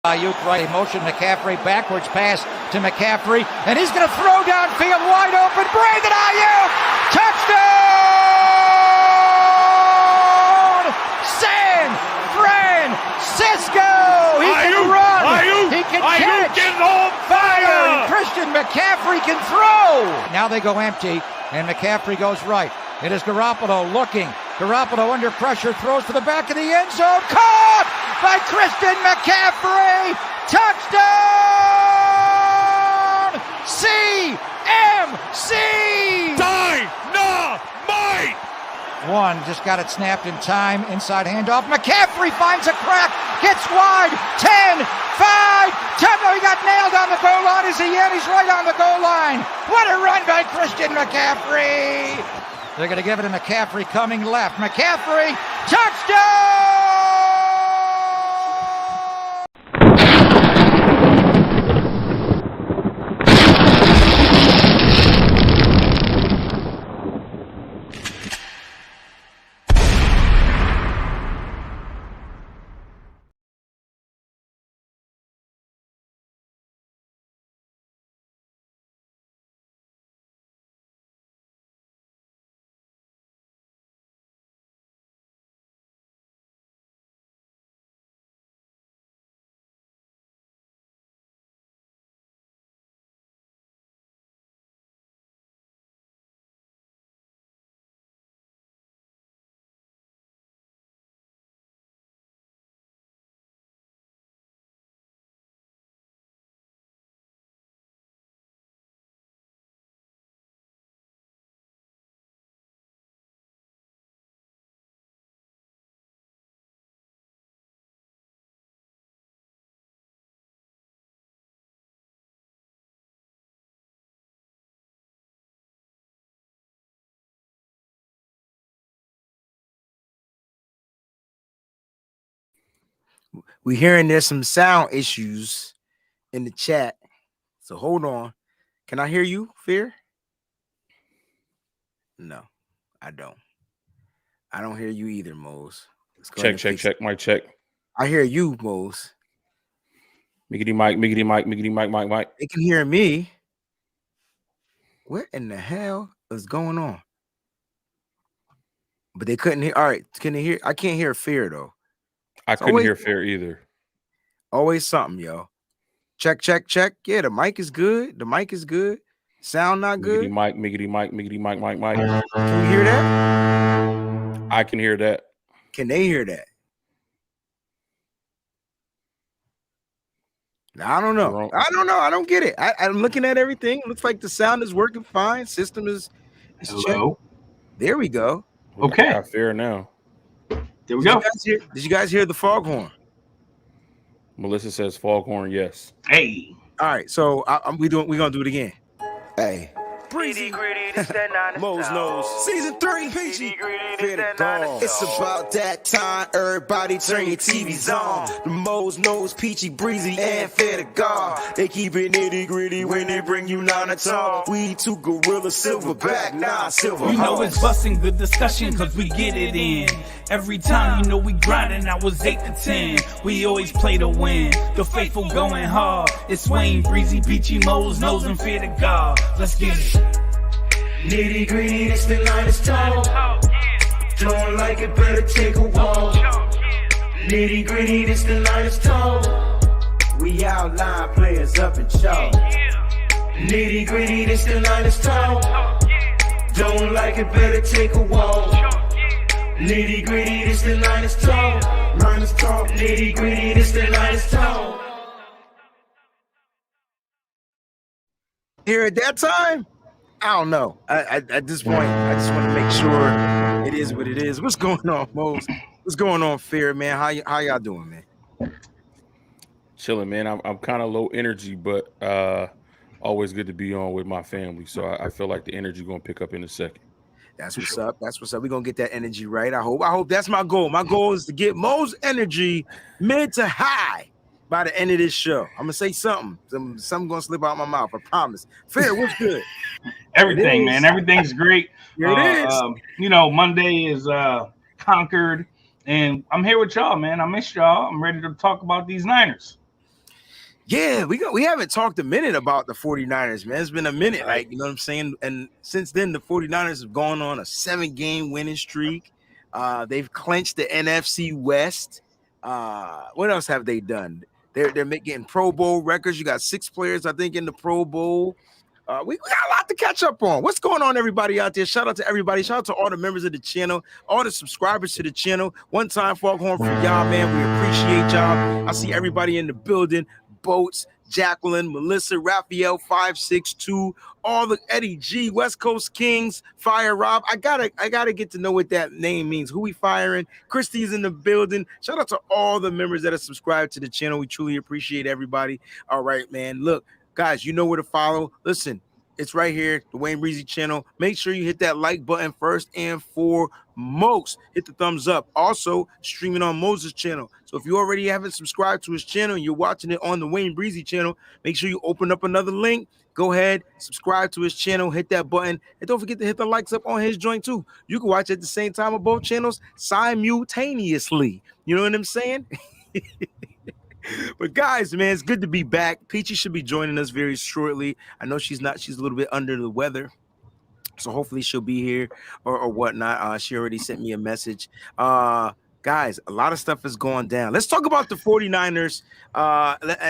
Ayuk right, motion McCaffrey, backwards pass to McCaffrey, and he's going to throw downfield wide open. Brandon Ayuk, touchdown! San Francisco! He can run, he can catch, getting on fire! And Christian McCaffrey can throw! Now they go empty, and McCaffrey goes right. It is Garoppolo looking. Garoppolo under pressure, throws to the back of the end zone. Caught by Christian McCaffrey. Touchdown! CMC! Dynamite! One, just got it snapped in time. Inside handoff. McCaffrey finds a crack. Gets wide. 10, 5, 10. No, he got nailed on the goal line. Is he in? He's right on the goal line. What a run by Christian McCaffrey! They're going to give it to McCaffrey coming left. McCaffrey, touchdown! We hearing there's some sound issues in the chat, so hold on. Can I hear you, Fear? No, I don't. I don't hear you either, Mose. Check. Mic check. I hear you, Mose. Miggity mic. They can hear me. What in the hell is going on? But they couldn't hear. All right, can they hear? I can't hear Fear though. I couldn't hear Fear either. Always something, yo. Check. Yeah, the mic is good. Sound not good. Miggity mic. Can you hear that? I can hear that. Can they hear that? I don't know. I don't get it. I'm looking at everything. It looks like the sound is working fine. System is Hello. checked. There we go. Okay. I got Fear now. There we go. Did you guys hear the foghorn? Melissa says foghorn, yes. Hey. All right, so we're gonna do it again. Hey. Breezy, Mo's nose. Season 3, Peachy. It's about that time. Everybody turn your TVs on. The Mo's nose, Peachy, Breezy, and fair to God. They keep it nitty gritty when they bring you 9 to talk. We two gorilla silverback, 9 silver. You know it's busting the discussion cause we get it in. Every time you know we grinding, I was 8 to 10. We always play to win. The faithful going hard. It's Wayne, Breezy, Peachy, Mo's nose, and fear to God. Let's get it. Nitty gritty, it's the line is tall. Don't like it, better take a walk. Nitty gritty, it's the line is tall. We outline players up in chalk. Nitty gritty, it's the line is tall. Don't like it, better take a walk. Nitty gritty, it's the line is tall. Line is tall. Nitty gritty, it's the line is tall. Here at that time? I don't know. At this point, I just want to make sure it is what it is. What's going on, Mose? What's going on, Fear, man? How y'all doing, man? Chilling, man. I'm kind of low energy, but always good to be on with my family. So I feel like the energy going to pick up in a second. That's what's up. We're going to get that energy right. I hope that's my goal. My goal is to get Mo's energy mid to high by the end of this show. I'm going to say something. Something going to slip out my mouth. I promise. Fear, what's good? Everything, man. Everything's great. Here it is. Monday is conquered, and I'm here with y'all, man. I miss y'all. I'm ready to talk about these Niners. Yeah, we haven't talked a minute about the 49ers, man. It's been a minute, like, you know what I'm saying? And since then, the 49ers have gone on a 7-game winning streak. They've clinched the NFC West. What else have they done? They're making Pro Bowl records. You got 6 players, I think, in the Pro Bowl. We got a lot to catch up on. What's going on, everybody out there? Shout out to everybody. Shout out to all the members of the channel, all the subscribers to the channel. One time foghorn for y'all, man. We appreciate y'all. I see everybody in the building. Boats, Jacqueline, Melissa, Raphael, 562, all the Eddie G, West Coast Kings, Fire Rob. I gotta get to know what that name means. Who we firing? Christy's in the building. Shout out to all the members that are subscribed to the channel. We truly appreciate everybody. All right, man. Look, guys, you know where to follow. Listen, it's right here, the Wayne Breezy channel. Make sure you hit that like button first and foremost. Hit the thumbs up. Also, streaming on Moses' channel. So if you already haven't subscribed to his channel and you're watching it on the Wayne Breezy channel, make sure you open up another link. Go ahead, subscribe to his channel, hit that button, and don't forget to hit the likes up on his joint too. You can watch at the same time on both channels simultaneously. You know what I'm saying? But guys, man, it's good to be back. Peachy should be joining us very shortly. I know she's not. She's a little bit under the weather. So hopefully she'll be here or whatnot. She already sent me a message. Guys, a lot of stuff is going down. Let's talk about the 49ers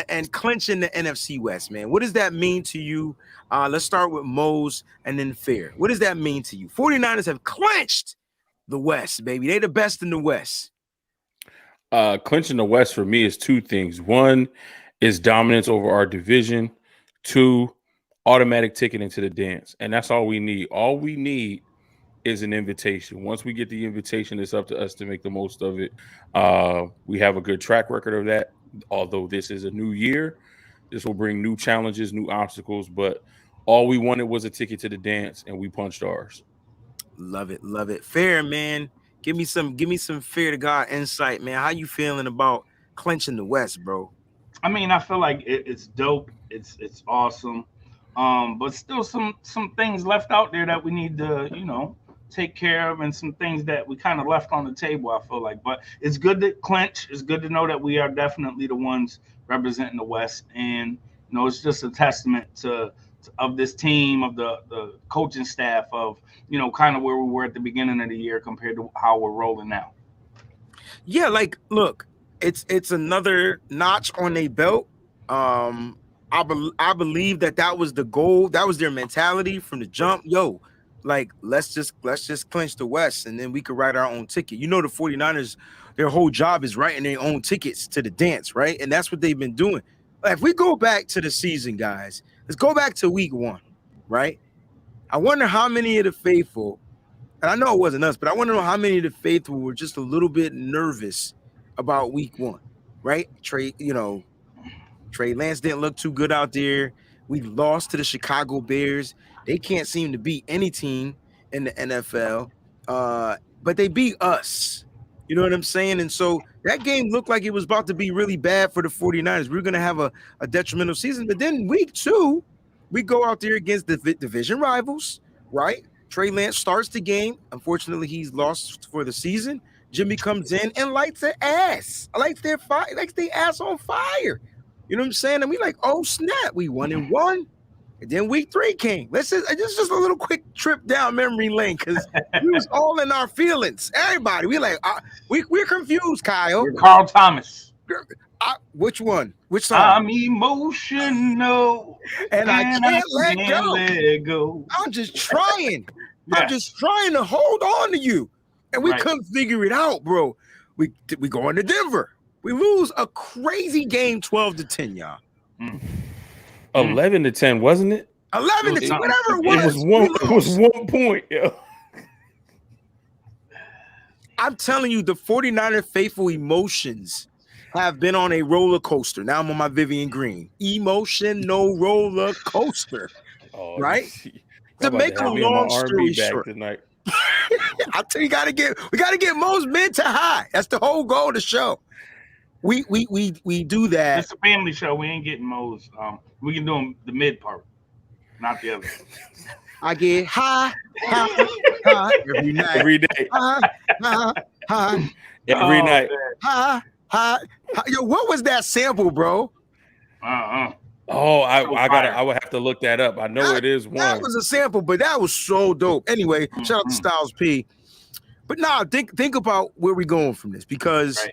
and clinching the NFC West, man. What does that mean to you? Let's start with Mose and then Fair. What does that mean to you? 49ers have clinched the West, baby. They the best in the West. Clinching the West for me is 2 things. 1 is dominance over our division. 2, automatic ticket into the dance. And that's all we need. All we need is an invitation. Once we get the invitation, it's up to us to make the most of it. We have a good track record of that. Although this is a new year, this will bring new challenges, new obstacles. But all we wanted was a ticket to the dance, and we punched ours. Love it, love it. Fair, man. Give me some fair to God insight, man. How you feeling about clinching the West, bro? I mean, I feel like it's dope. It's awesome. But still some things left out there that we need to, take care of, and some things that we kind of left on the table, I feel like. But it's good to clinch. It's good to know that we are definitely the ones representing the West. And, it's just a testament of this team, of the coaching staff, of, kind of where we were at the beginning of the year compared to how we're rolling now. Yeah, like, look, it's another notch on their belt. I believe that was the goal. That was their mentality from the jump. Yo, like, let's just clinch the West, and then we could write our own ticket. The 49ers, their whole job is writing their own tickets to the dance, right? And that's what they've been doing. Like, if we go back to the season, guys, let's go back to week 1, right? I wonder how many of the faithful, and I know it wasn't us, but I want to know how many of the faithful were just a little bit nervous about week 1, right? Trey Lance didn't look too good out there. We lost to the Chicago Bears. They can't seem to beat any team in the NFL, but they beat us. You know what I'm saying? And so that game looked like it was about to be really bad for the 49ers. We were going to have a detrimental season. But then week 2, we go out there against the division rivals, right? Trey Lance starts the game. Unfortunately, he's lost for the season. Jimmy comes in and lights their ass. Lights their ass on fire. You know what I'm saying? And we like, oh, snap. We 1-1. And then week 3 came. This is just a little quick trip down memory lane because we was all in our feelings. Everybody, we like, we're confused, Kyle. You're Carl Thomas. Which one? Which song? I'm emotional, and I can't let go. I'm just trying. Yeah. I'm just trying to hold on to you, and we couldn't figure it out, bro. We go into Denver. We lose a crazy game, 12-10, y'all. 11-10, wasn't it? 11-10, whatever it was. It was 1 point, yo. I'm telling you, the 49er faithful emotions have been on a roller coaster. Now I'm on my Vivian Green. Emotional roller coaster. Right? To make a long story short. Tonight. I tell you, we gotta get Mo's mid to high. That's the whole goal of the show. We do that. It's a family show. We ain't getting Mo's. We can do the mid part, not the other. I get high every night. Every day. High. Every night. High. Yo, what was that sample, bro? Oh, I would have to look that up. I know it is one. That was a sample, but that was so dope. Anyway, shout out to Styles P. But now think about where we're going from this, because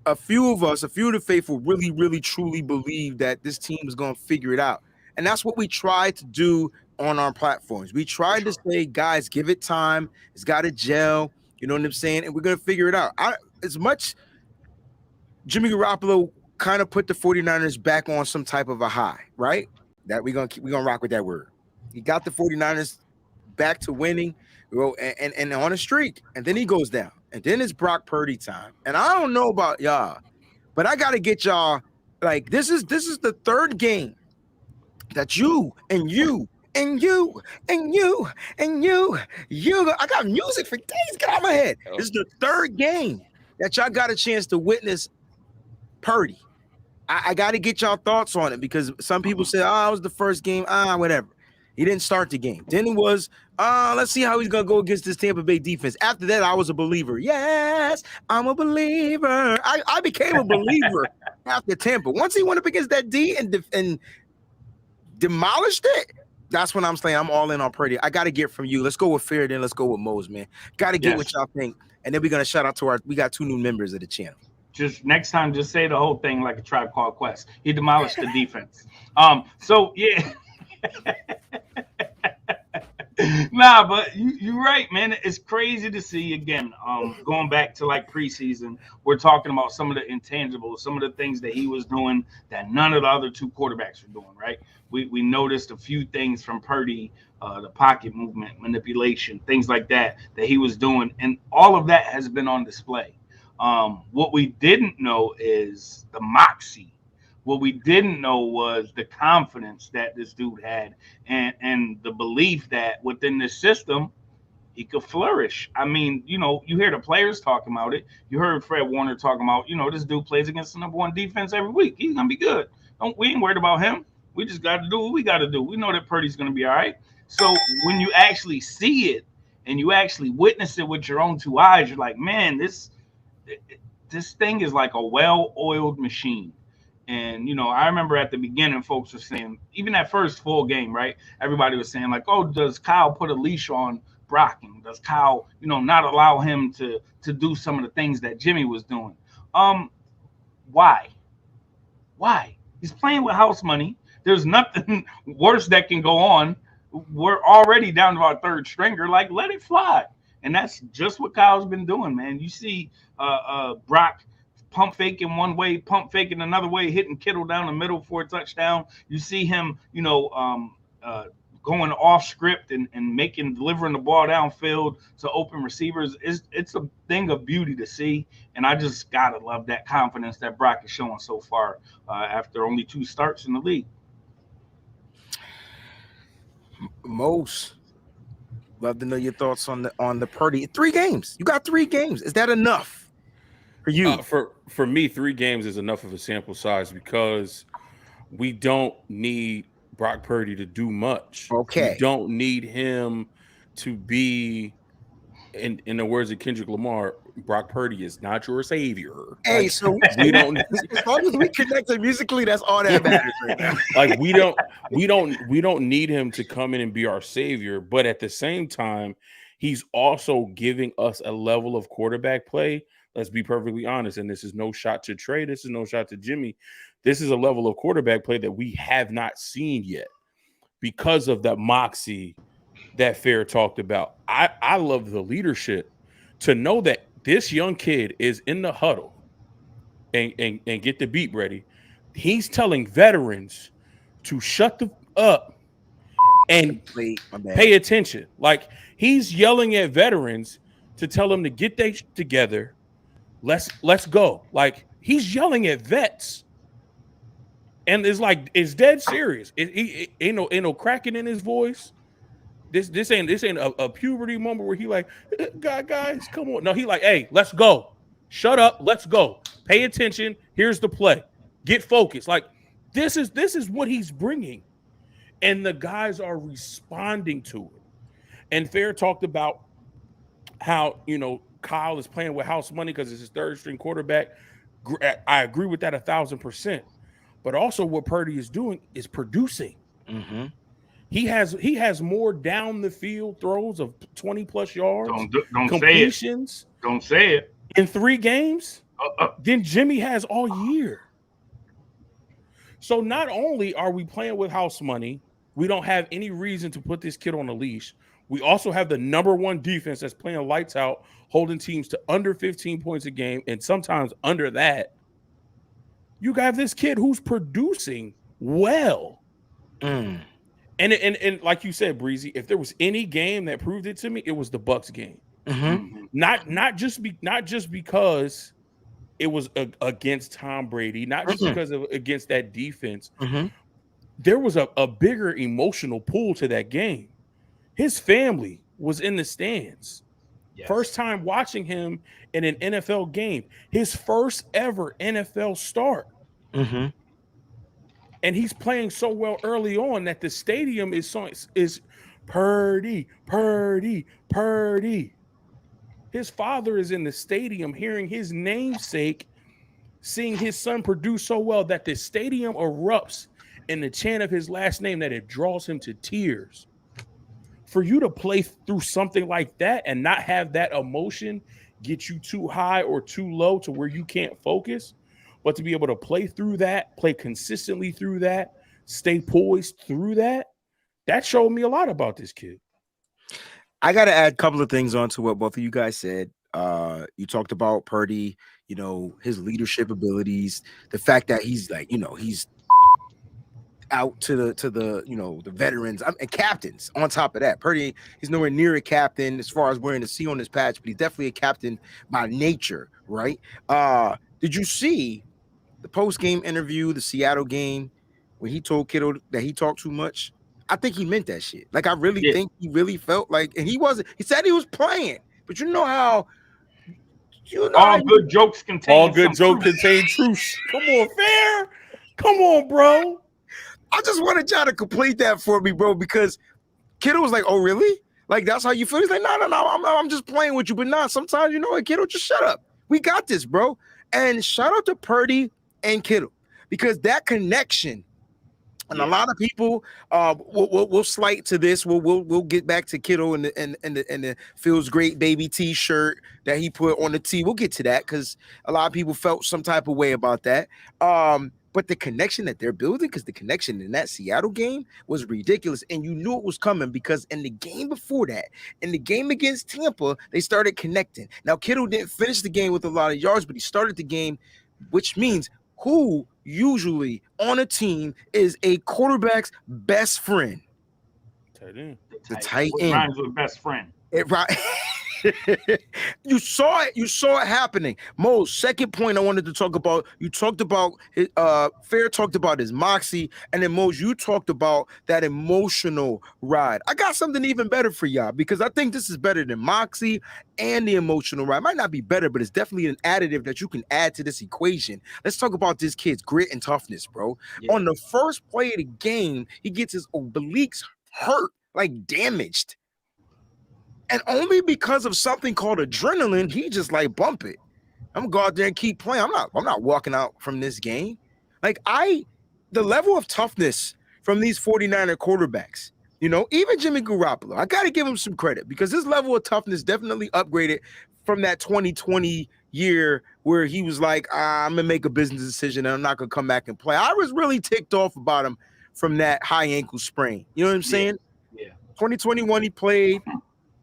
a few of the faithful really, really, truly believe that this team is going to figure it out. And that's what we try to do on our platforms. We try to say, guys, give it time. It's got to gel. You know what I'm saying? And we're going to figure it out. As much Jimmy Garoppolo kind of put the 49ers back on some type of a high, right? That we're gonna rock with that word. He got the 49ers back to winning, and on a streak, and then he goes down. And then it's Brock Purdy time. And I don't know about y'all, but I gotta get y'all, like, this is the third game that you, I got music for days, get out of my head. This is the third game that y'all got a chance to witness Purdy. I got to get y'all thoughts on it, because some people say, it was the first game, whatever. He didn't start the game. Then it was, let's see how he's going to go against this Tampa Bay defense. After that, I was a believer. Yes, I'm a believer. I became a believer after Tampa. Once he went up against that D and demolished it, that's when I'm saying I'm all in on Purdy. I got to get from you. Let's go with Fair, then let's go with Mose, man. Got to get what y'all think. And then we're going to shout out to we got 2 new members of the channel. Just next time, just say the whole thing like a Tribe Called Quest. He demolished the defense. So yeah. Nah, but you're right, man. It's crazy to see again. Going back to like preseason, we're talking about some of the intangibles, some of the things that he was doing that none of the other 2 quarterbacks were doing. Right? We noticed a few things from Purdy, the pocket movement, manipulation, things like that he was doing, and all of that has been on display. What we didn't know is the moxie. What we didn't know was the confidence that this dude had, and the belief that within this system, he could flourish. I mean, you hear the players talking about it. You heard Fred Warner talking about, this dude plays against the number 1 defense every week. He's going to be good. We ain't worried about him. We just got to do what we got to do. We know that Purdy's going to be all right. So when you actually see it and you actually witness it with your own 2 eyes, you're like, man, this thing is like a well-oiled machine. And, I remember at the beginning, folks were saying, even that first full game, right? Everybody was saying like, oh, does Kyle put a leash on Brock? And does Kyle, not allow him to do some of the things that Jimmy was doing? Why? He's playing with house money. There's nothing worse that can go on. We're already down to our 3rd stringer. Like, let it fly. And that's just what Kyle's been doing, man. You see Brock pump faking one way, pump faking another way, hitting Kittle down the middle for a touchdown. You see him, going off script and delivering the ball downfield to open receivers. It's a thing of beauty to see. And I just got to love that confidence that Brock is showing so far after only 2 starts in the league. Most. Love to know your thoughts on the Purdy. 3 games. You got 3 games. Is that enough for you? For me, 3 games is enough of a sample size, because we don't need Brock Purdy to do much. Okay. We don't need him to be, in the words of Kendrick Lamar, Brock Purdy is not your savior. Hey, so we don't. As long as we connected musically, that's all that matters right now. Like we don't need him to come in and be our savior, but at the same time, he's also giving us a level of quarterback play. Let's be perfectly honest, and this is no shot to Trey. This is no shot to Jimmy. This is a level of quarterback play that we have not seen yet because of that moxie that Fair talked about. I love the leadership to know that this young kid is in the huddle and get the beat ready. He's telling veterans to shut the up and pay attention. Like, he's yelling at veterans to tell them to get their shit together. Let's go. Like, he's yelling at vets. And it's dead serious. Ain't no cracking in his voice. This ain't a puberty moment where he like, guys, come on. No, he like, hey, let's go. Shut up. Let's go. Pay attention. Here's the play. Get focused. Like, this is what he's bringing. And the guys are responding to it. And Fair talked about how, Kyle is playing with house money because it's his 3rd string quarterback. I agree with that 1,000%. but also what Purdy is doing is producing. Mm-hmm. He has more down the field throws of 20+ yards. Don't completions. Say it. Don't say it. In 3 games than Jimmy has all year. So not only are we playing with house money, we don't have any reason to put this kid on a leash. We also have the #1 defense that's playing lights out, holding teams to under 15 points a game, and sometimes under that. You got this kid who's producing well. And like you said, Breezy, if there was any game that proved it to me, it was the Bucs game. Mm-hmm. Not just because it was against Tom Brady, not just because of against that defense. Mm-hmm. There was a bigger emotional pull to that game. His family was in the stands. Yes. First time watching him in an NFL game. His first ever NFL start. Mm-hmm. And he's playing so well early on that the stadium is Purdy, Purdy, Purdy. His father is in the stadium hearing his namesake, seeing his son produce so well that the stadium erupts in the chant of his last name that it draws him to tears. For you to play through something like that and not have that emotion get you too high or too low to where you can't focus, but to be able to play through that, play consistently through that, stay poised through that, that showed me a lot about this kid. I got to add a couple of things onto what both of you guys said. You talked about Purdy, his leadership abilities, the fact that he's like, he's out to the veterans and captains. On top of that, Purdy, he's nowhere near a captain as far as wearing the C on his patch, but he's definitely a captain by nature, right? Did you see the post-game interview, the Seattle game, when he told Kittle that he talked too much? I think he meant that shit. Like, I really think he really felt like, and he said he was playing, but all good jokes contain truth. Come on, fair. Come on, bro. I just wanted y'all to complete that for me, bro, because Kittle was like, oh, really? Like, that's how you feel? He's like, no, I'm just playing with you. But nah, sometimes, Kittle, just shut up. We got this, bro. And shout out to Purdy and Kittle, because that connection, and a lot of people will slight to this. We'll get back to Kittle and the feels great baby T-shirt that he put on the tee. We'll get to that because a lot of people felt some type of way about that. But the connection that they're building, because the connection in that Seattle game was ridiculous, and you knew it was coming because in the game before that, in the game against Tampa, they started connecting. Now Kittle didn't finish the game with a lot of yards, but he started the game, which means who usually on a team is a quarterback's best friend? Tight end. The tight end. Rhymes with best friend. You saw it happening. Mo, second point I wanted to talk about, you talked about Fair talked about his moxie, and then Mo, you talked about that emotional ride. I got something even better for y'all, because I think this is better than moxie and the emotional ride. It might not be better, but it's definitely an additive that you can add to this equation. Let's talk about this kid's grit and toughness, bro. Yeah. On the first play of the game, he gets his obliques hurt, like damaged. And only because of something called adrenaline, he just like bump it. I'm gonna go out there and keep playing. I'm not walking out from this game. Like the level of toughness from these 49er quarterbacks, even Jimmy Garoppolo, I gotta give him some credit, because his level of toughness definitely upgraded from that 2020 year where he was like, I'm gonna make a business decision and I'm not gonna come back and play. I was really ticked off about him from that high ankle sprain. You know what I'm saying? Yeah. 2021 he played.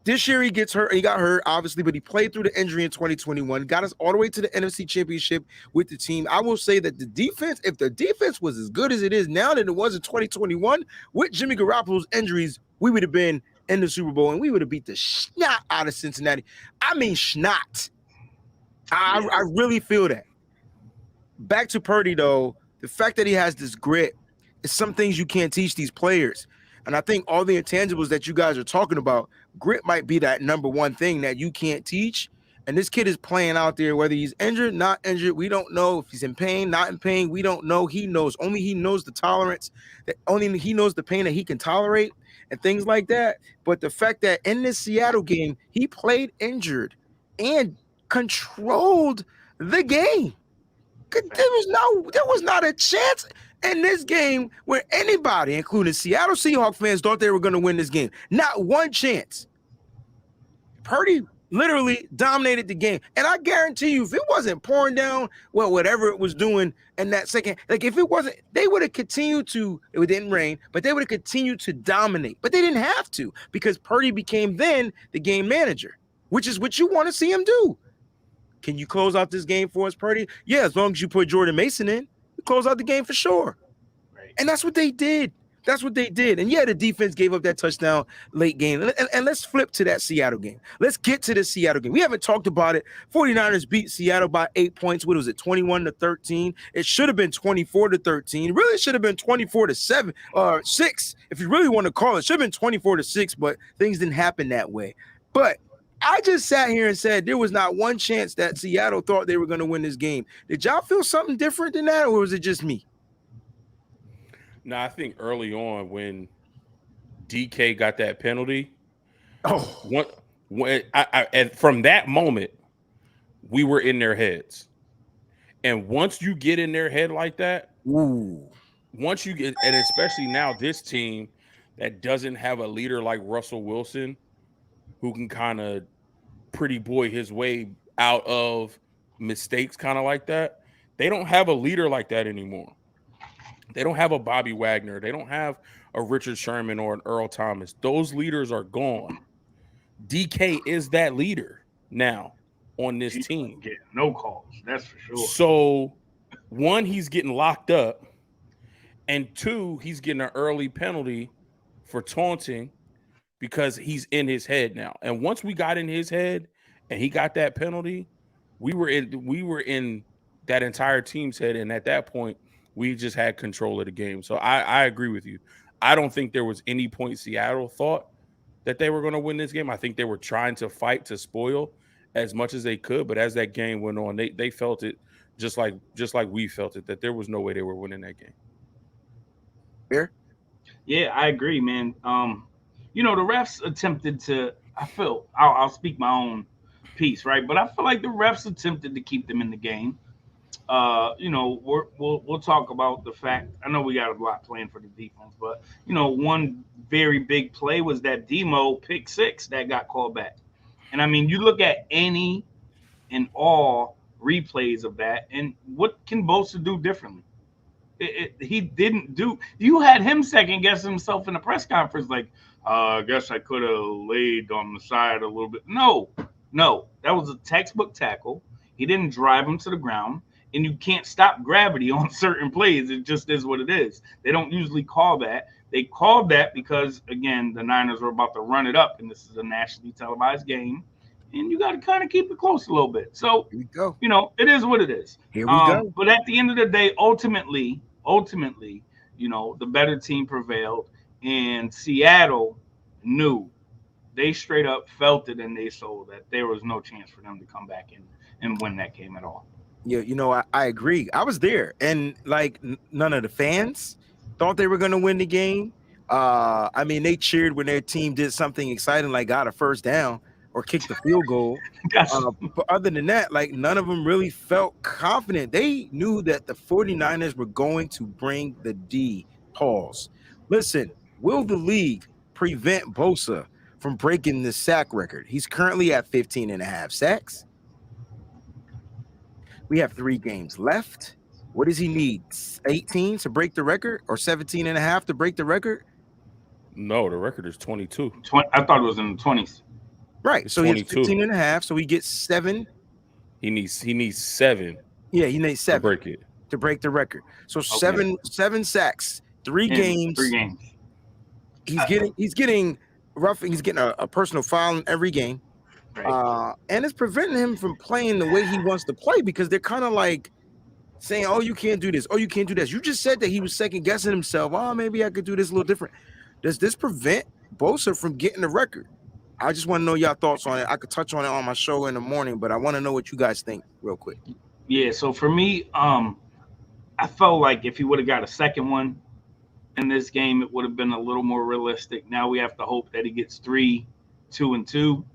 This year he gets hurt. He got hurt, obviously, but he played through the injury in 2021, got us all the way to the NFC Championship with the team. I will say that the defense, if the defense was as good as it is now than it was in 2021, with Jimmy Garoppolo's injuries, we would have been in the Super Bowl and we would have beat the snot out of Cincinnati. I mean, snot. I really feel that. Back to Purdy, though, the fact that he has this grit is some things you can't teach these players. And I think all the intangibles that you guys are talking about, grit might be that number one thing that you can't teach. And this kid is playing out there, whether he's injured, not injured. We don't know if he's in pain, not in pain. We don't know. He knows. Only he knows the tolerance. That only he knows the pain that he can tolerate and things like that. But the fact that in this Seattle game, he played injured and controlled the game. There was not a chance. in this game where anybody, including Seattle Seahawks fans, thought they were going to win this game. Not one chance. Purdy literally dominated the game. And I guarantee you, if it wasn't pouring down, well, whatever it was doing in that second, like if it wasn't, they would have continued to, it didn't rain, but they would have continued to dominate. But they didn't have to because Purdy became then the game manager, which is what you want to see him do. Can you close out this game for us, Purdy? Yeah, as long as you put Jordan Mason in, you close out the game for sure. Right. And that's what they did. That's what they did. And yeah, the defense gave up that touchdown late game. And let's flip to that Seattle game. Let's get to the Seattle game. We haven't talked about it. 49ers beat Seattle by 8 points. What was it, 21-13? It should have been 24-13. Really, it should have been 24-7 or 6. If you really want to call it, it should have been 24-6, but things didn't happen that way. But I just sat here and said there was not one chance that Seattle thought they were going to win this game. Did y'all feel something different than that, or was it just me? No, I think early on when DK got that penalty, and from that moment, we were in their heads. And once you get in their head like that, once you get, and especially now this team that doesn't have a leader like Russell Wilson, who can kind of pretty boy his way out of mistakes kind of like that, they don't have a leader like that anymore. They don't have a Bobby Wagner. They don't have a Richard Sherman or an Earl Thomas. Those leaders are gone. DK is that leader now on this team. Getting no calls, that's for sure. So, one, he's getting locked up. And two, he's getting an early penalty for taunting because he's in his head now. And once we got in his head and he got that penalty, we were in that entire team's head. And at that point, we just had control of the game. So I agree with you. I don't think there was any point Seattle thought that they were going to win this game. I think they were trying to fight to spoil as much as they could. But as that game went on, they felt it just like we felt it, that there was no way they were winning that game. Fair? Yeah, I agree, man. The refs attempted to, I'll speak my own piece, right? But I feel like the refs attempted to keep them in the game. We'll talk about the fact. I know we got a lot planned for the defense, but one very big play was that Demo pick six that got called back. And I mean, you look at any and all replays of that, and what can Bosa do differently? He didn't do. You had him second guess himself in the press conference, like, I guess I could have laid on the side a little bit. No, that was a textbook tackle. He didn't drive him to the ground. And you can't stop gravity on certain plays. It just is what it is. They don't usually call that. They called that because, again, the Niners were about to run it up, and this is a nationally televised game, and you got to kind of keep it close a little bit. So, here we go. It is what it is. Here we go. But at the end of the day, ultimately, the better team prevailed, and Seattle knew. They straight up felt it in their soul that there was no chance for them to come back and win that game at all. Yeah, I agree. I was there, and none of the fans thought they were going to win the game. They cheered when their team did something exciting, like got a first down or kicked the field goal. But other than that, none of them really felt confident. They knew that the 49ers were going to bring the D. Pause. Listen, will the league prevent Bosa from breaking the sack record? He's currently at 15.5 sacks. We have 3 games left. What does he need? 18 to break the record, or 17.5 to break the record? No, the record is 22. I thought it was in the 20s. Right. So he has 15.5. So he gets 7. He needs 7. Yeah, he needs 7 to break the record. So okay. 7 sacks, 3 games. 3 games. He's getting a personal foul in every game. Right. And it's preventing him from playing the way he wants to play, because they're kind of like saying, oh, you can't do this. Oh, you can't do this. You just said that he was second guessing himself. Oh, maybe I could do this a little different. Does this prevent Bosa from getting the record? I just want to know your thoughts on it. I could touch on it on my show in the morning, but I want to know what you guys think real quick. Yeah, so for me, I felt like if he would have got a second one in this game, it would have been a little more realistic. Now we have to hope that he gets 3, 2, and 2.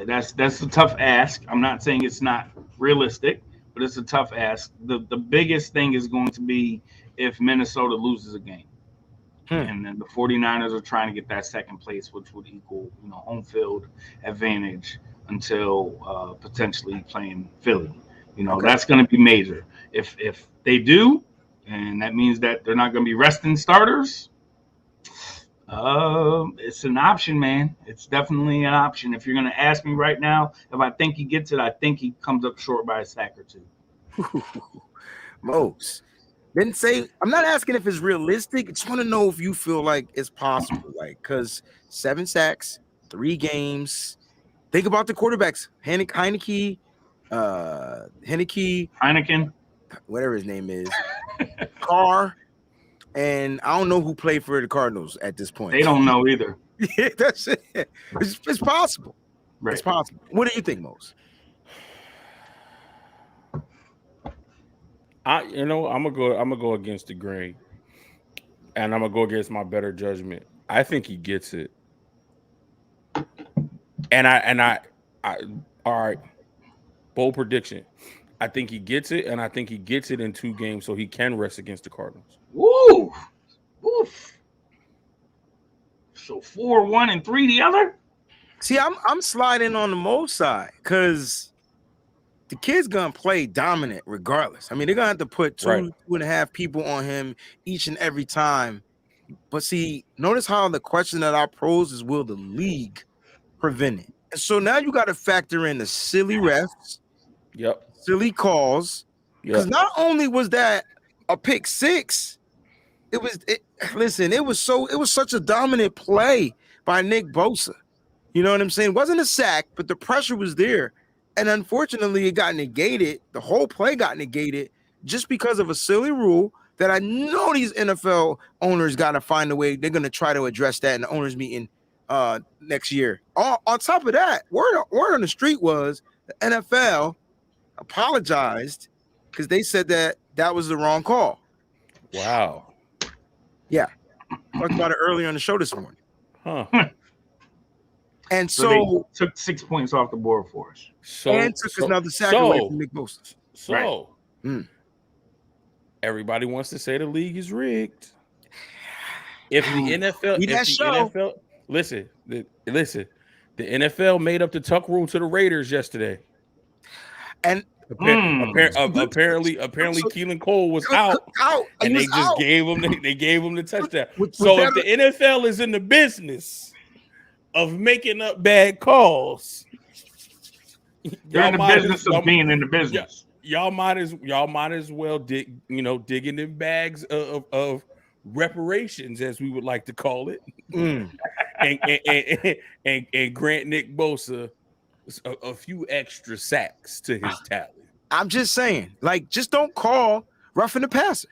That's a tough ask. I'm not saying it's not realistic, but it's a tough ask. The biggest thing is going to be if Minnesota loses a game. And then the 49ers are trying to get that second place, which would equal, home field advantage until potentially playing Philly. That's going to be major. If they do, and that means that they're not going to be resting starters, it's an option, man. It's definitely an option. If you're going to ask me right now, if I think he gets it, I think he comes up short by a sack or two. Mose. Didn't say, I'm not asking if it's realistic. I just want to know if you feel like it's possible. Like, because 7 sacks, 3 games. Think about the quarterbacks. Heineken, whatever his name is, Carr, and I don't know who played for the Cardinals at this point. They don't know either. Yeah, that's it. It's possible. Right. It's possible. What do you think, Mose? I'm gonna go against the grain, and I'm gonna go against my better judgment. I think he gets it, and I all right, bold prediction. I think he gets it, and I think he gets it in 2 games, so he can rest against the Cardinals. Woo! Woof. So 4 1 and 3 the other. See, I'm sliding on the Mo side because the kid's gonna play dominant regardless. I mean, they're gonna have to put 2.5 people on him each and every time. But see, notice how the question that I pose is, will the league prevent it? And so now you got to factor in the silly refs, silly calls. Because not only was that a pick 6, it was such a dominant play by Nick Bosa. You know what I'm saying? It wasn't a sack, but the pressure was there. And unfortunately, it got negated. The whole play got negated just because of a silly rule that I know these NFL owners got to find a way. They're going to try to address that in the owners meeting next year. On top of that, word on the street was the NFL apologized because they said that was the wrong call. Wow. Yeah. Talked about it earlier on the show this morning. Huh. And so they took 6 points off the board for us. And took another sack away from Nick Bosa. Everybody wants to say the league is rigged. If the NFL, listen, the NFL made up the tuck rule to the Raiders yesterday, and apparently Keelan Cole was out, and they just gave him the touchdown. So if the NFL is in the business of making up bad calls, they're in the business of being in the business. Y'all might as well dig in bags of reparations, as we would like to call it, and grant Nick Bosa a few extra sacks to his tally. I'm just saying, just don't call roughing the passer.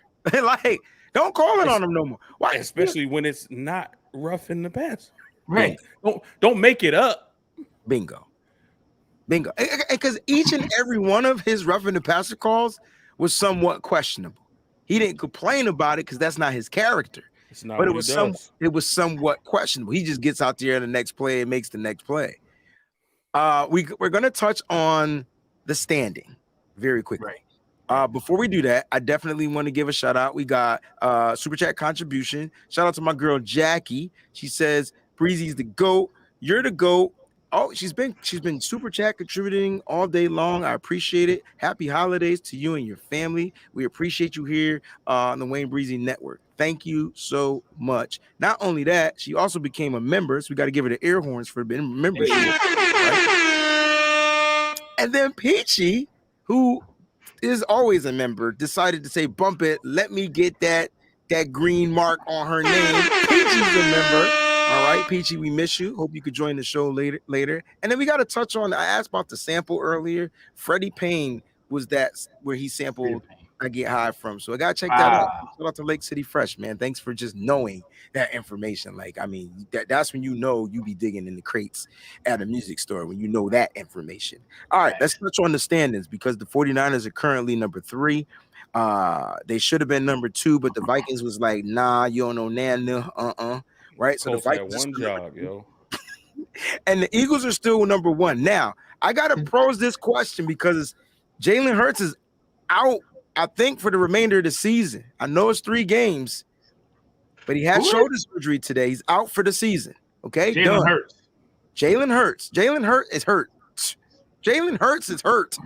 Don't call it on him no more. Why? Especially when it's not roughing the passer. Right. Don't make it up. Bingo. Because each and every one of his roughing the passer calls was somewhat questionable. He didn't complain about it because that's not his character. It's not, but it was somewhat questionable. He just gets out there in the next play and makes the next play. We're gonna touch on the standing very quickly. Right. Before we do that, I definitely want to give a shout out. We got super chat contribution. Shout out to my girl Jackie. She says, "Breezy's the GOAT. You're the GOAT." Oh, she's been super chat contributing all day long. I appreciate it. Happy holidays to you and your family. We appreciate you here on the Wayne Breezy Network. Thank you so much. Not only that, she also became a member, so we got to give her the air horns for being a member. Right? And then Peachy, who is always a member, decided to say, "Bump it. Let me get that green mark on her name." Peachy's a member. All right, Peachy, we miss you. Hope you could join the show later. And then we got to touch on, I asked about the sample earlier. Freddie Payne was that where he sampled I Get High from. So I got to check that out. Shout out to Lake City Fresh, man. Thanks for just knowing that information. That's when you know you be digging in the crates at a music store, when you know that information. All right, let's touch on the standings because the 49ers are currently number 3. They should have been number 2, but the Vikings was like, nah, you don't know now, right? So Colts the Vikings had one job, yo. And the Eagles are still number 1. Now, I gotta pose this question because Jalen Hurts is out, I think, for the remainder of the season. I know it's 3 games, but he had shoulder surgery today. He's out for the season. Okay, Jalen Hurts. Jalen Hurts. Jalen Hurts is hurt. Jalen Hurts is hurt.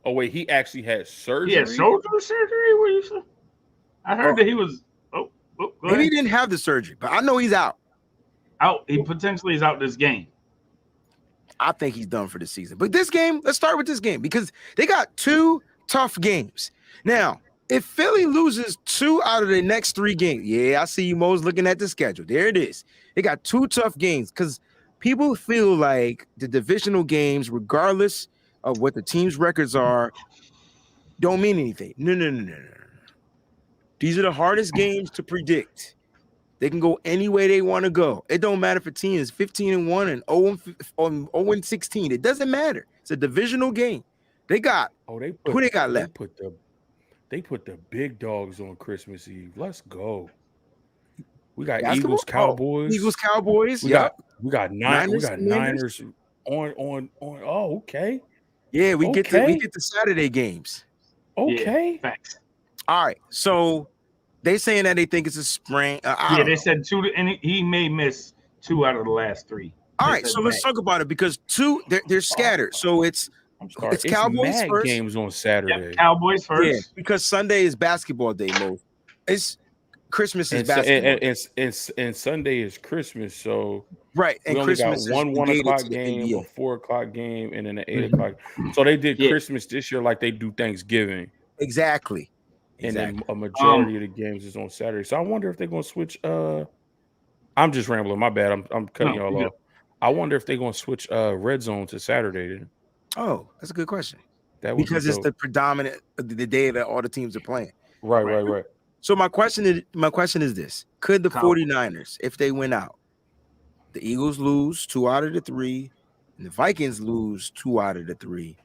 Oh wait, he actually had surgery. He had shoulder surgery. What you say? I heard that he was. Maybe he didn't have the surgery, but I know he's out. Out. He potentially is out this game. I think he's done for the season. But this game, let's start with this game because they got 2 tough games. Now, if Philly loses 2 out of the next 3 games, yeah, I see you, Mo's, looking at the schedule. There it is. They got 2 tough games because people feel like the divisional games, regardless of what the team's records are, don't mean anything. No. These are the hardest games to predict. They can go any way they want to go. It don't matter if a team is 15-1 and 0-16. It doesn't matter. It's a divisional game. They got who they got left. They put the big dogs on Christmas Eve. Let's go. We got Basketball? Eagles, Cowboys. Eagles, Cowboys. We got Niners on. Oh, okay. Yeah, we get the Saturday games. Okay. Yeah, facts. All right. So they saying that they think it's a sprain. They said 2, and he may miss 2 out of the last 3. All right. So let's talk about it because 2 they're scattered. So it's Cowboys first. Games on Saturday. Yep, Cowboys first. Yeah, because Sunday is basketball day, Mo. It's Christmas is basketball. And Sunday is Christmas, so right. And we only Christmas got one 1 o'clock game, a 4 o'clock game, and then an 8 o'clock. So they did Christmas this year like they do Thanksgiving. Exactly. And then a majority of the games is on Saturday. So I wonder if they're going to switch. I'm just rambling. My bad. I'm cutting y'all off. I wonder if they're going to switch Red Zone to Saturday then. Oh, that's a good question. Because it's the predominant the day that all the teams are playing. Right. So my question is this: could the 49ers, if they win out, the Eagles lose 2 out of the 3, and the Vikings lose 2 out of the 3,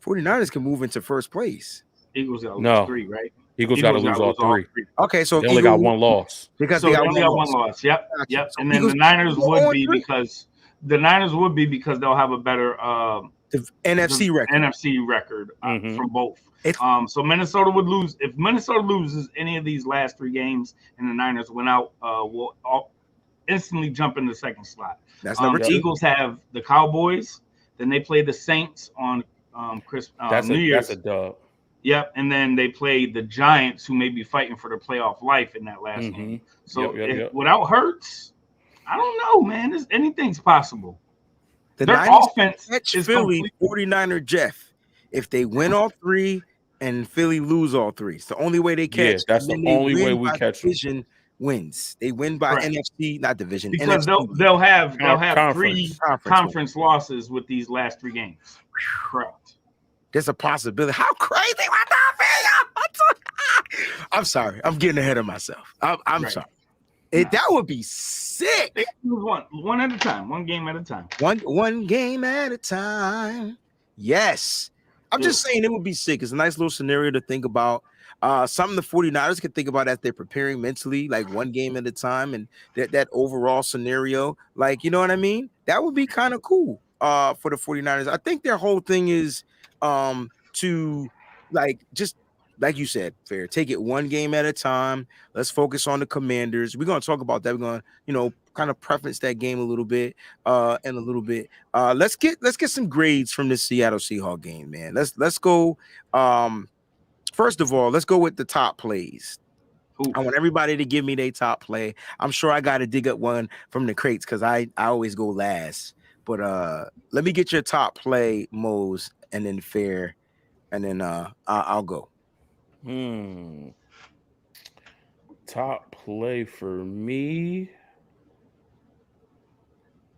49ers can move into first place? Eagles got to lose 3, right? Eagles got to lose all 3. Okay, so they only got 1 loss. Because they only got 1 loss. Yep. So and then the Niners would be because they'll have a better the NFC record from both. So Minnesota would lose. If Minnesota loses any of these last 3 games and the Niners went out, will instantly jump in the second slot. That's number 2. Eagles have the Cowboys. Then they play the Saints on New Year's. That's a dub. Yep, and then they play the Giants, who may be fighting for the playoff life in that last game. So without Hurts, I don't know, man. Anything's possible. Their offense is Philly 49er Jeff. If they win all 3 and Philly lose all 3, it's the only way they catch. That's the only way we catch division wins. They win by NFC, not division. Because NFC. they'll have 3 conference losses with these last 3 games. Correct. There's a possibility. How crazy! I'm sorry. I'm getting ahead of myself. I'm sorry. That would be sick. One at a time. 1 game at a time. One game at a time. Yes. I'm just saying it would be sick. It's a nice little scenario to think about. Something the 49ers can think about as they're preparing mentally, like 1 game at a time, and that overall scenario. Like, you know what I mean? That would be kind of cool for the 49ers. I think their whole thing is to just like you said, Fair, take it 1 game at a time. Let's focus on the Commanders. We're going to talk about that. We're going to, kind of preference that game a little bit and a little bit. Let's get some grades from this Seattle Seahawks game, man. Let's go. First of all, let's go with the top plays. Ooh. I want everybody to give me their top play. I'm sure I got to dig up one from the crates because I always go last. But let me get your top play, Mose, and then Fair, and then I'll go. Top play for me.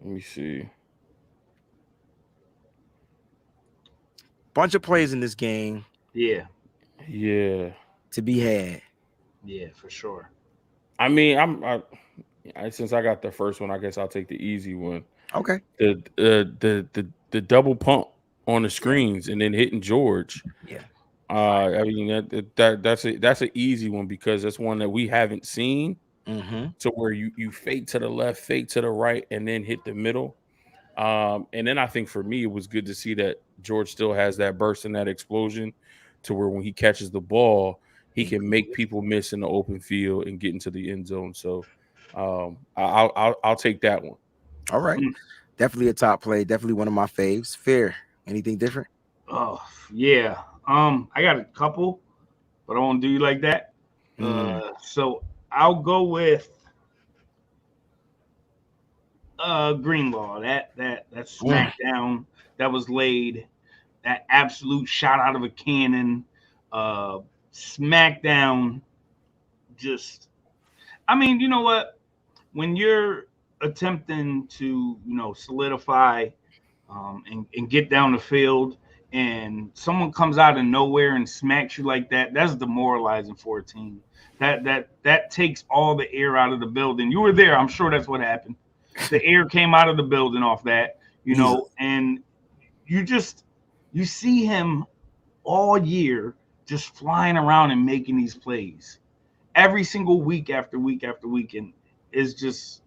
Let me see. Bunch of plays in this game. Yeah. To be had. Yeah, for sure. I mean, I since I got the first one, I guess I'll take the easy one. Okay. The double pump on the screens and then hitting George. Yeah. I mean that's an easy one because that's one that we haven't seen. So where you fake to the left, fake to the right, and then hit the middle. And then I think for me it was good to see that George still has that burst and that explosion. to where when he catches the ball, he can make people miss in the open field and get into the end zone. So I'll take that one. All right. Definitely a top play. Definitely one of my faves. Fair. Anything different? Oh, yeah. I got a couple, but I won't do you like that. So I'll go with Greenlaw. That smackdown that was laid, that absolute shot out of a cannon, smackdown. Just, I mean, you know what? When you're attempting to, solidify and get down the field, and someone comes out of nowhere and smacks you like that, that's demoralizing for a team. That takes all the air out of the building. You were there. I'm sure that's what happened. The air came out of the building off that, and you see him all year just flying around and making these plays every single week after week after week. And it's just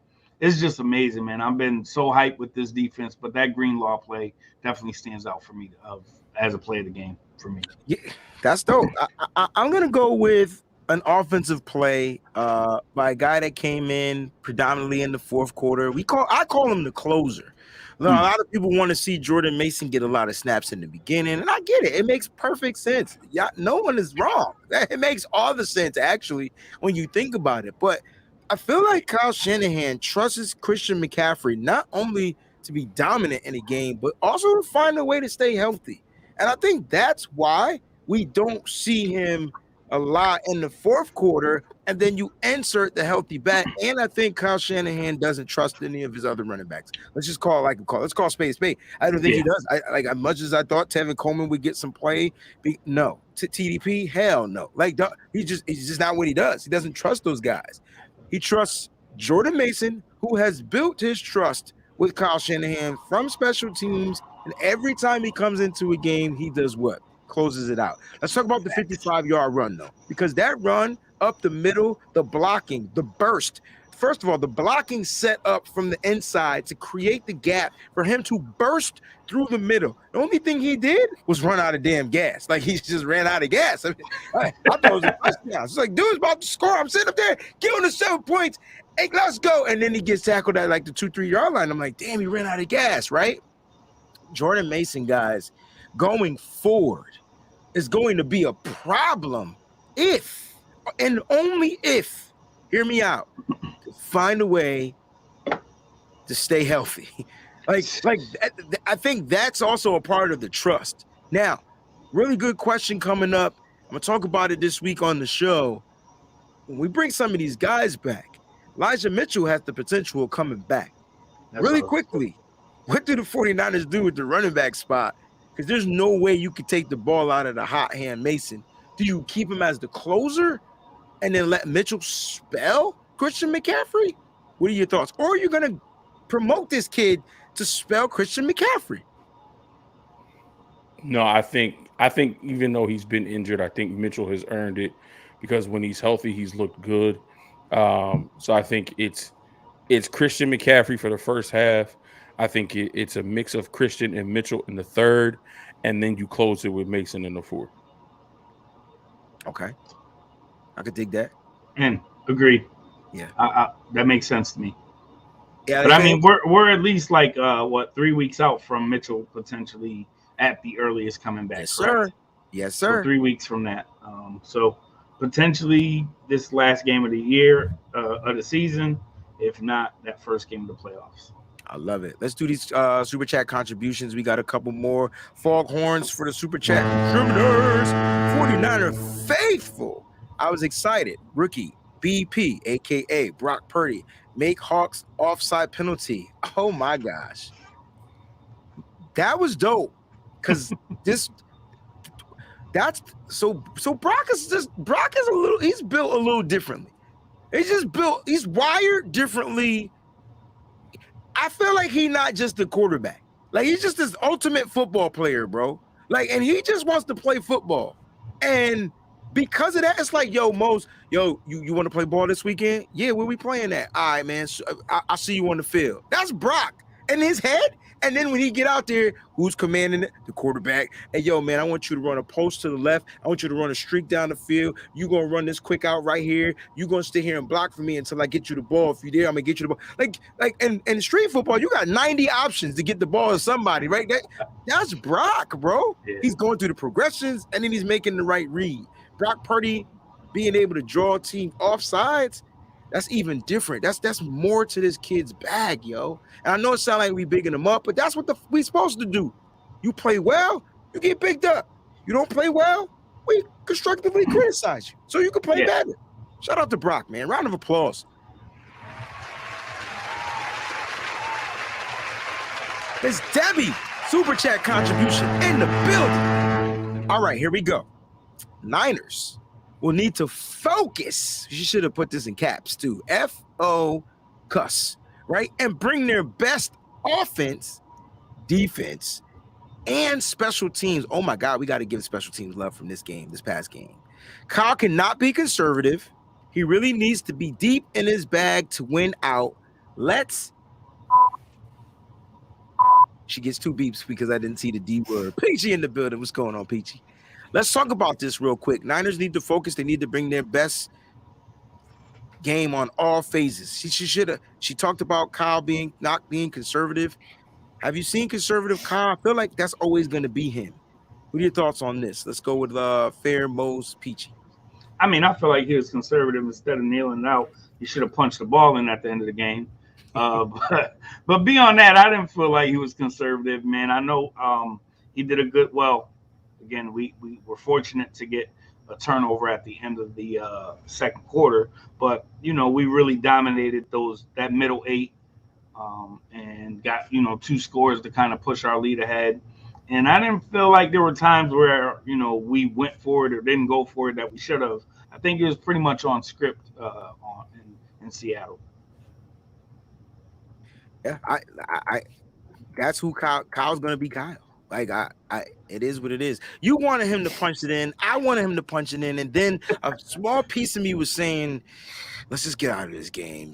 amazing, man. I've been so hyped with this defense, but that Greenlaw play definitely stands out for me as a play of the game for me. Yeah, that's dope. I'm going to go with an offensive play by a guy that came in predominantly in the fourth quarter. I call him the closer. A lot of people want to see Jordan Mason get a lot of snaps in the beginning, and I get it. It makes perfect sense. Yeah, no one is wrong. It makes all the sense, actually, when you think about it. But I feel like Kyle Shanahan trusts Christian McCaffrey not only to be dominant in a game, but also to find a way to stay healthy. And I think that's why we don't see him a lot in the fourth quarter, and then you insert the healthy back. And I think Kyle Shanahan doesn't trust any of his other running backs. Let's just call it like a call. Let's call spade a spade. I don't think he does. As much as I thought Tevin Coleman would get some play, no. TDP, hell no. He's just not what he does. He doesn't trust those guys. He trusts Jordan Mason, who has built his trust with Kyle Shanahan from special teams. And every time he comes into a game, he does what? Closes it out. Let's talk about the 55-yard run, though, because that run up the middle, the blocking, the burst. First of all, the blocking set up from the inside to create the gap for him to burst through the middle. The only thing he did was run out of damn gas. Like, he just ran out of gas. I mean, I thought it was a touchdown. It's like, dude's about to score. I'm sitting up there, give him the 7 points. Hey, let's go. And then he gets tackled at like the 2-3 yard line. I'm like, damn, he ran out of gas, right? Jordan Mason, guys, going forward is going to be a problem if, and only if, hear me out, find a way to stay healthy. I think that's also a part of the trust. Now, really good question coming up. I'm going to talk about it this week on the show. When we bring some of these guys back, Elijah Mitchell has the potential of coming back. That's really quickly. What do the 49ers do with the running back spot? Because there's no way you could take the ball out of the hot hand Mason. Do you keep him as the closer and then let Mitchell spell Christian McCaffrey? What are your thoughts? Or are you going to promote this kid to spell Christian McCaffrey? No, I think even though he's been injured, I think Mitchell has earned it because when he's healthy, he's looked good. So I think it's Christian McCaffrey for the first half. I think it's a mix of Christian and Mitchell in the third, and then you close it with Mason in the fourth. Okay. I could dig that. And agreed. Yeah. That makes sense to me. Yeah, but I mean, we're at least like 3 weeks out from Mitchell potentially at the earliest coming back. Yes, sir. Yes, sir. So 3 weeks from that. So potentially this last game of the year, of the season, if not that first game of the playoffs. I love it. Let's do these super chat contributions. We got a couple more. Foghorns for the super chat contributors. 49er faithful. I was excited. Rookie BP, aka Brock Purdy, make Hawks offside penalty. Oh my gosh, that was dope. Because that's so. Brock is a little. He's built a little differently. He's wired differently. I feel like he's not just a quarterback. Like, he's just this ultimate football player, bro. Like, and he just wants to play football. And because of that, it's like, yo, Mose, you want to play ball this weekend? Yeah, where we playing at? All right, man. I'll see you on the field. That's Brock. in his head. And then when he get out there, who's commanding it? The quarterback. Hey, yo, man, I want you to run a post to the left. I want you to run a streak down the field. You going to run this quick out right here. You going to stay here and block for me until I get you the ball. If you there, I'm going to get you the ball. Like in street football, you got 90 options to get the ball to somebody, right? That's Brock, bro. Yeah. He's going through the progressions, and then he's making the right read. Brock Purdy being able to draw a team off sides, that's even different. That's more to this kid's bag, yo. And I know it sounds like we bigging him up, but that's what we supposed to do. You play well, you get picked up. You don't play well, we constructively criticize you so you can play better. Shout out to Brock, man. Round of applause. It's Debbie, super chat contribution in the building. All right, here we go. Niners will need to focus. You should have put this in caps too. F-O cuss, right? And bring their best offense, defense, and special teams. Oh my God, we got to give special teams love from this past game. Kyle cannot be conservative. He really needs to be deep in his bag to win out. She gets 2 beeps because I didn't see the D word. Peachy in the building. What's going on, Peachy? Let's talk about this real quick. Niners need to focus. They need to bring their best game on all phases. She talked about Kyle not being conservative. Have you seen conservative Kyle? I feel like that's always going to be him. What are your thoughts on this? Let's go with Fair, Mose, Peachy. I mean, I feel like he was conservative. Instead of kneeling out, he should have punched the ball in at the end of the game. But beyond that, I didn't feel like he was conservative, man. I know he did a good Again, we were fortunate to get a turnover at the end of the second quarter, but we really dominated that middle 8 and got 2 scores to kind of push our lead ahead. And I didn't feel like there were times where we went for it or didn't go for it that we should have. I think it was pretty much on script in Seattle. Yeah, I that's who Kyle's gonna be. Kyle. Like it is what it is. You wanted him to punch it in. I wanted him to punch it in, and then a small piece of me was saying, "Let's just get out of this game.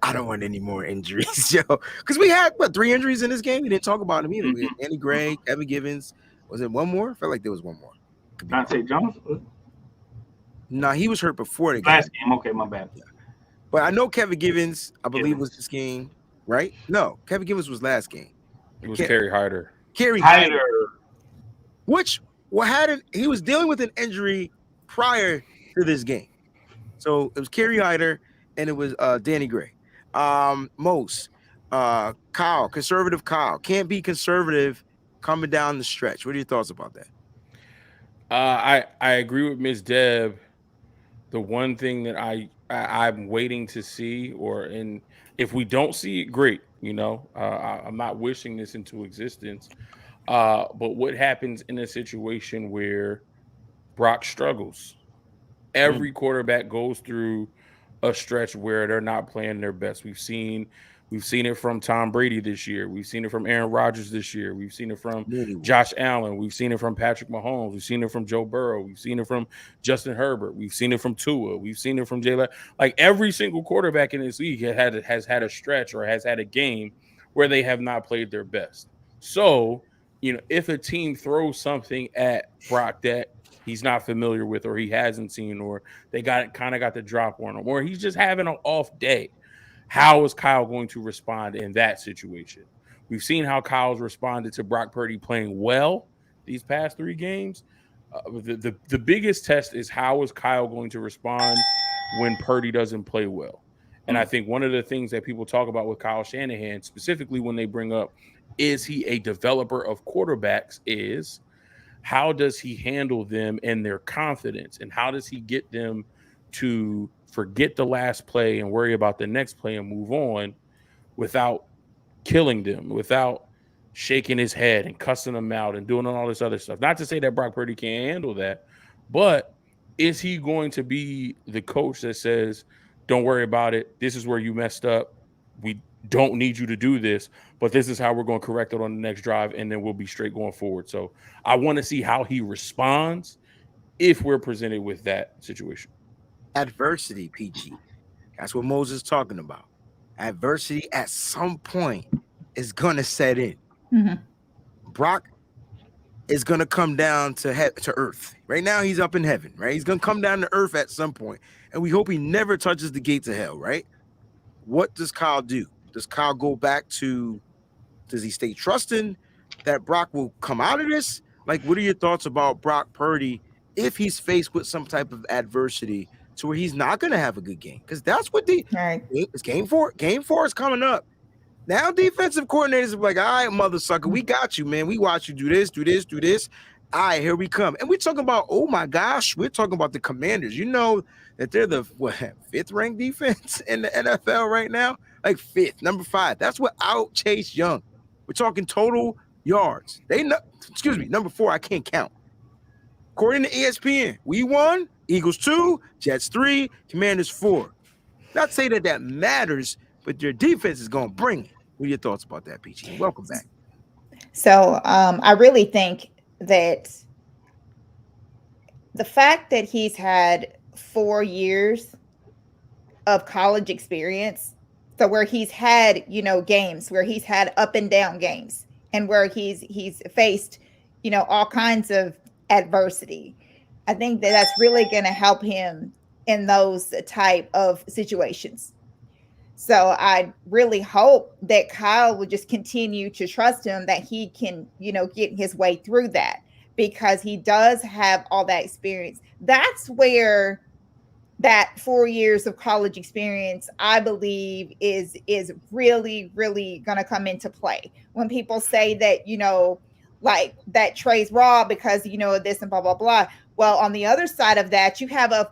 I don't want any more injuries, yo." Because we had 3 injuries in this game. We didn't talk about them either. We had Andy Gray, Evan Givens. Was it one more? I felt like there was one more. Dante Jones. No, he was hurt before the last game. Okay, my bad. Yeah. But I know Kevin Givens, I believe, was this game, right? No, Kevin Givens was last game. It was Kerry Hyder. Kerry Hyder. He was dealing with an injury prior to this game. So it was Kerry Hyder and it was Danny Gray. Mose, Kyle, conservative Kyle. Can't be conservative coming down the stretch. What are your thoughts about that? I agree with Ms. Deb. The one thing that I'm waiting to see, if we don't see it, great. I'm not wishing this into existence. But what happens in a situation where Brock struggles? Every quarterback goes through a stretch where they're not playing their best. We've seen it from Tom Brady this year. We've seen it from Aaron Rodgers this year. We've seen it from Josh Allen. We've seen it from Patrick Mahomes. We've seen it from Joe Burrow. We've seen it from Justin Herbert. We've seen it from Tua. We've seen it from Jalen. Like every single quarterback in this league has had a stretch or has had a game where they have not played their best. So, if a team throws something at Brock that he's not familiar with or he hasn't seen or they got the drop on him or he's just having an off day, how is Kyle going to respond in that situation? We've seen how Kyle's responded to Brock Purdy playing well these past 3 games. The biggest test is how is Kyle going to respond when Purdy doesn't play well? And I think one of the things that people talk about with Kyle Shanahan, specifically when they bring up, is he a developer of quarterbacks, is how does he handle them and their confidence? And how does he get them to forget the last play and worry about the next play and move on without killing them, without shaking his head and cussing them out and doing all this other stuff? Not to say that Brock Purdy can't handle that, but is he going to be the coach that says, don't worry about it, this is where you messed up, we don't need you to do this, but this is how we're going to correct it on the next drive, and then we'll be straight going forward? So I want to see how he responds if we're presented with that situation. Adversity, PG. That's what Moses is talking about. adversity at some point is gonna set in. Brock is gonna come down to earth. Right now, he's up in heaven, right? He's gonna come down to earth at some point, and we hope he never touches the gates of hell, right? What does Kyle do? Does Kyle go back to? Does he stay trusting that Brock will come out of this? Like, what are your thoughts about Brock Purdy if he's faced with some type of adversity to where he's not going to have a good game? Because that's what it's game four. Game 4 is coming up. Now defensive coordinators are like, all right, mother sucker, we got you, man. We watch you do this, do this, do this. All right, here we come. And we're talking about, oh my gosh, we're talking about the Commanders. You know that they're the 5th ranked defense in the NFL right now? Like 5th, number 5. That's without Chase Young. We're talking total yards. Number 4, I can't count. According to ESPN, we won, Eagles 2, Jets 3, Commanders 4. Not say that matters, but your defense is going to bring it. What are your thoughts about that, Peachy? Welcome back. So I really think that the fact that he's had 4 years of college experience, so where he's had, games where he's had up and down games and where he's faced, all kinds of adversity. I think that that's really going to help him in those type of situations. So I really hope that Kyle will just continue to trust him, that he can, get his way through that, because he does have all that experience. That's where that 4 years of college experience, I believe, is really, really going to come into play. When people say that, like that Trey's raw because, this and blah, blah, blah. Well, on the other side of that, you have a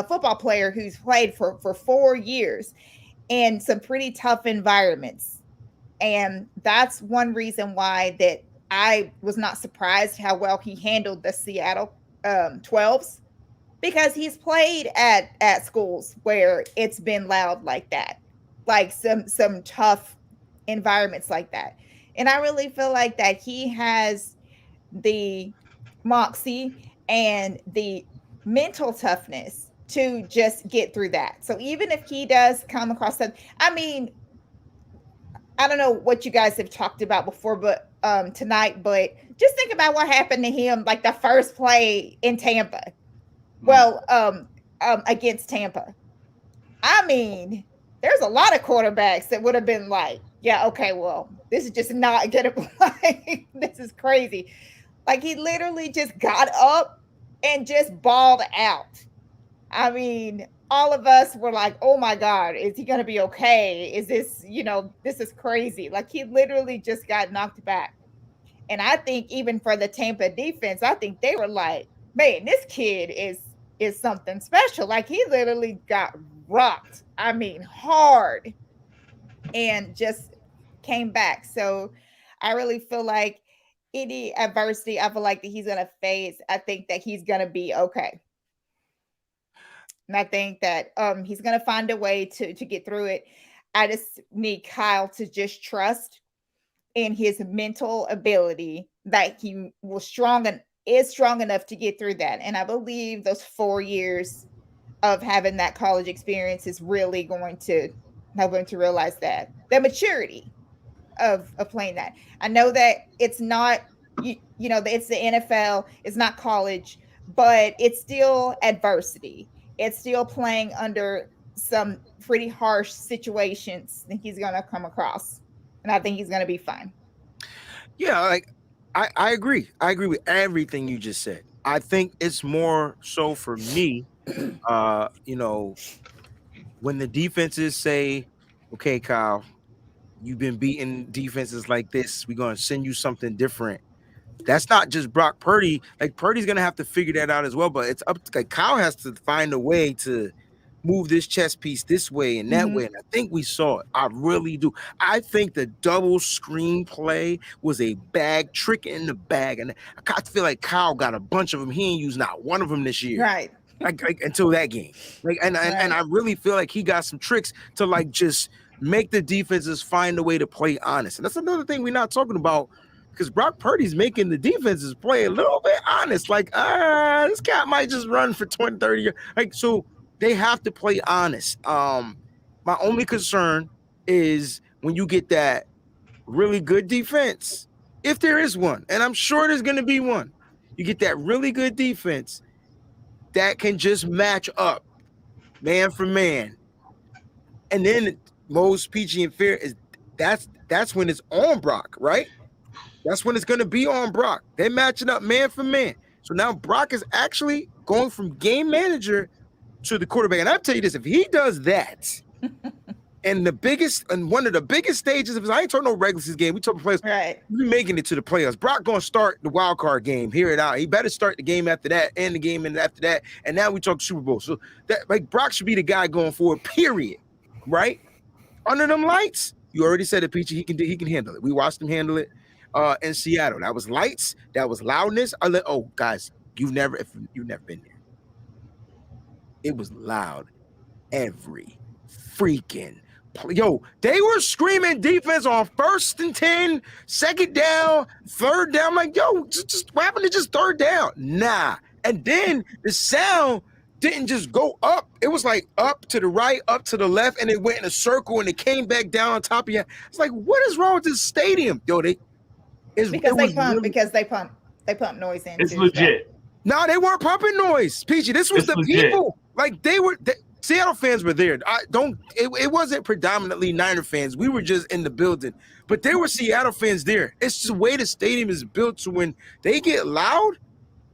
football player who's played for 4 years in some pretty tough environments. And that's one reason why that I was not surprised how well he handled the Seattle 12s, because he's played at schools where it's been loud like that, like some tough environments like that. And I really feel like that he has the moxie and the mental toughness to just get through that. So even if he does come across that, I mean, I don't know what you guys have talked about before, but tonight, but just think about what happened to him, like the first play in Tampa. Well, against Tampa. I mean, there's a lot of quarterbacks that would have been like, yeah, okay, well, this is just not going to play. This is crazy. Like, he literally just got up and just balled out. I mean, all of us were like, oh my God, is he going to be okay? Is this, this is crazy. Like, he literally just got knocked back. And I think even for the Tampa defense, I think they were like, man, this kid is something special. Like, he literally got rocked. I mean, hard, and just came back. So I really feel like any adversity, I feel like that he's going to face, I think that he's going to be okay. And I think that he's going to find a way to get through it. I just need Kyle to just trust in his mental ability that he is strong enough to get through that. And I believe those 4 years of having that college experience is really going to help him to realize that the maturity of playing that. I know that it's not, it's the NFL, it's not college, but it's still adversity. It's still playing under some pretty harsh situations that he's going to come across. And I think he's going to be fine. Yeah, like I agree. I agree with everything you just said. I think it's more so for me, when the defenses say, okay, Kyle, you've been beating defenses like this, we're going to send you something different. That's not just Brock Purdy. Like, Purdy's going to have to figure that out as well, but it's up to, like, Kyle has to find a way to move this chess piece this way and that way. And I think we saw it. I really do. I think the double screen play was a bag, trick in the bag. And I feel like Kyle got a bunch of them. He ain't used not one of them this year. Right. Like until that game. And I really feel like he got some tricks to, like, just make the defenses find a way to play honest. And that's another thing we're not talking about, because Brock Purdy's making the defenses play a little bit honest. Like, this cat might just run for 20, 30 years. Like, so they have to play honest. My only concern is when you get that really good defense, if there is one, and I'm sure there's going to be one, you get that really good defense that can just match up man for man. And then most peachy and fair is that's when it's on Brock, right? That's when it's going to be on Brock. They're matching up man for man. So now Brock is actually going from game manager to the quarterback. And I'll tell you this, if he does that, and one of the biggest stages of his, I ain't talking no regular season game. We talking players. Right. We making it to the playoffs. Brock gonna start the wild card game. Hear it out. He better start the game after that, and the game after that. And now we talk Super Bowl. So that Brock should be the guy going forward. Period. Right? Under them lights, you already said it, Peachy. He can handle it. We watched him handle it in Seattle. That was lights. That was loudness. Guys, you've never been there. It was loud every freaking play. Yo, they were screaming defense on 1st and 10, 2nd down, 3rd down. I'm like, yo, just what happened to just 3rd down? Nah. And then the sound didn't just go up. It was like up to the right, up to the left, and it went in a circle and it came back down on top of you. It's like, what is wrong with this stadium? Yo, they pump noise in. It's legit. No, they weren't pumping noise, Peachy. This was legit. People. Like Seattle fans were there. It wasn't predominantly Niner fans. We were just in the building, but there were Seattle fans there. It's just the way the stadium is built. So when they get loud,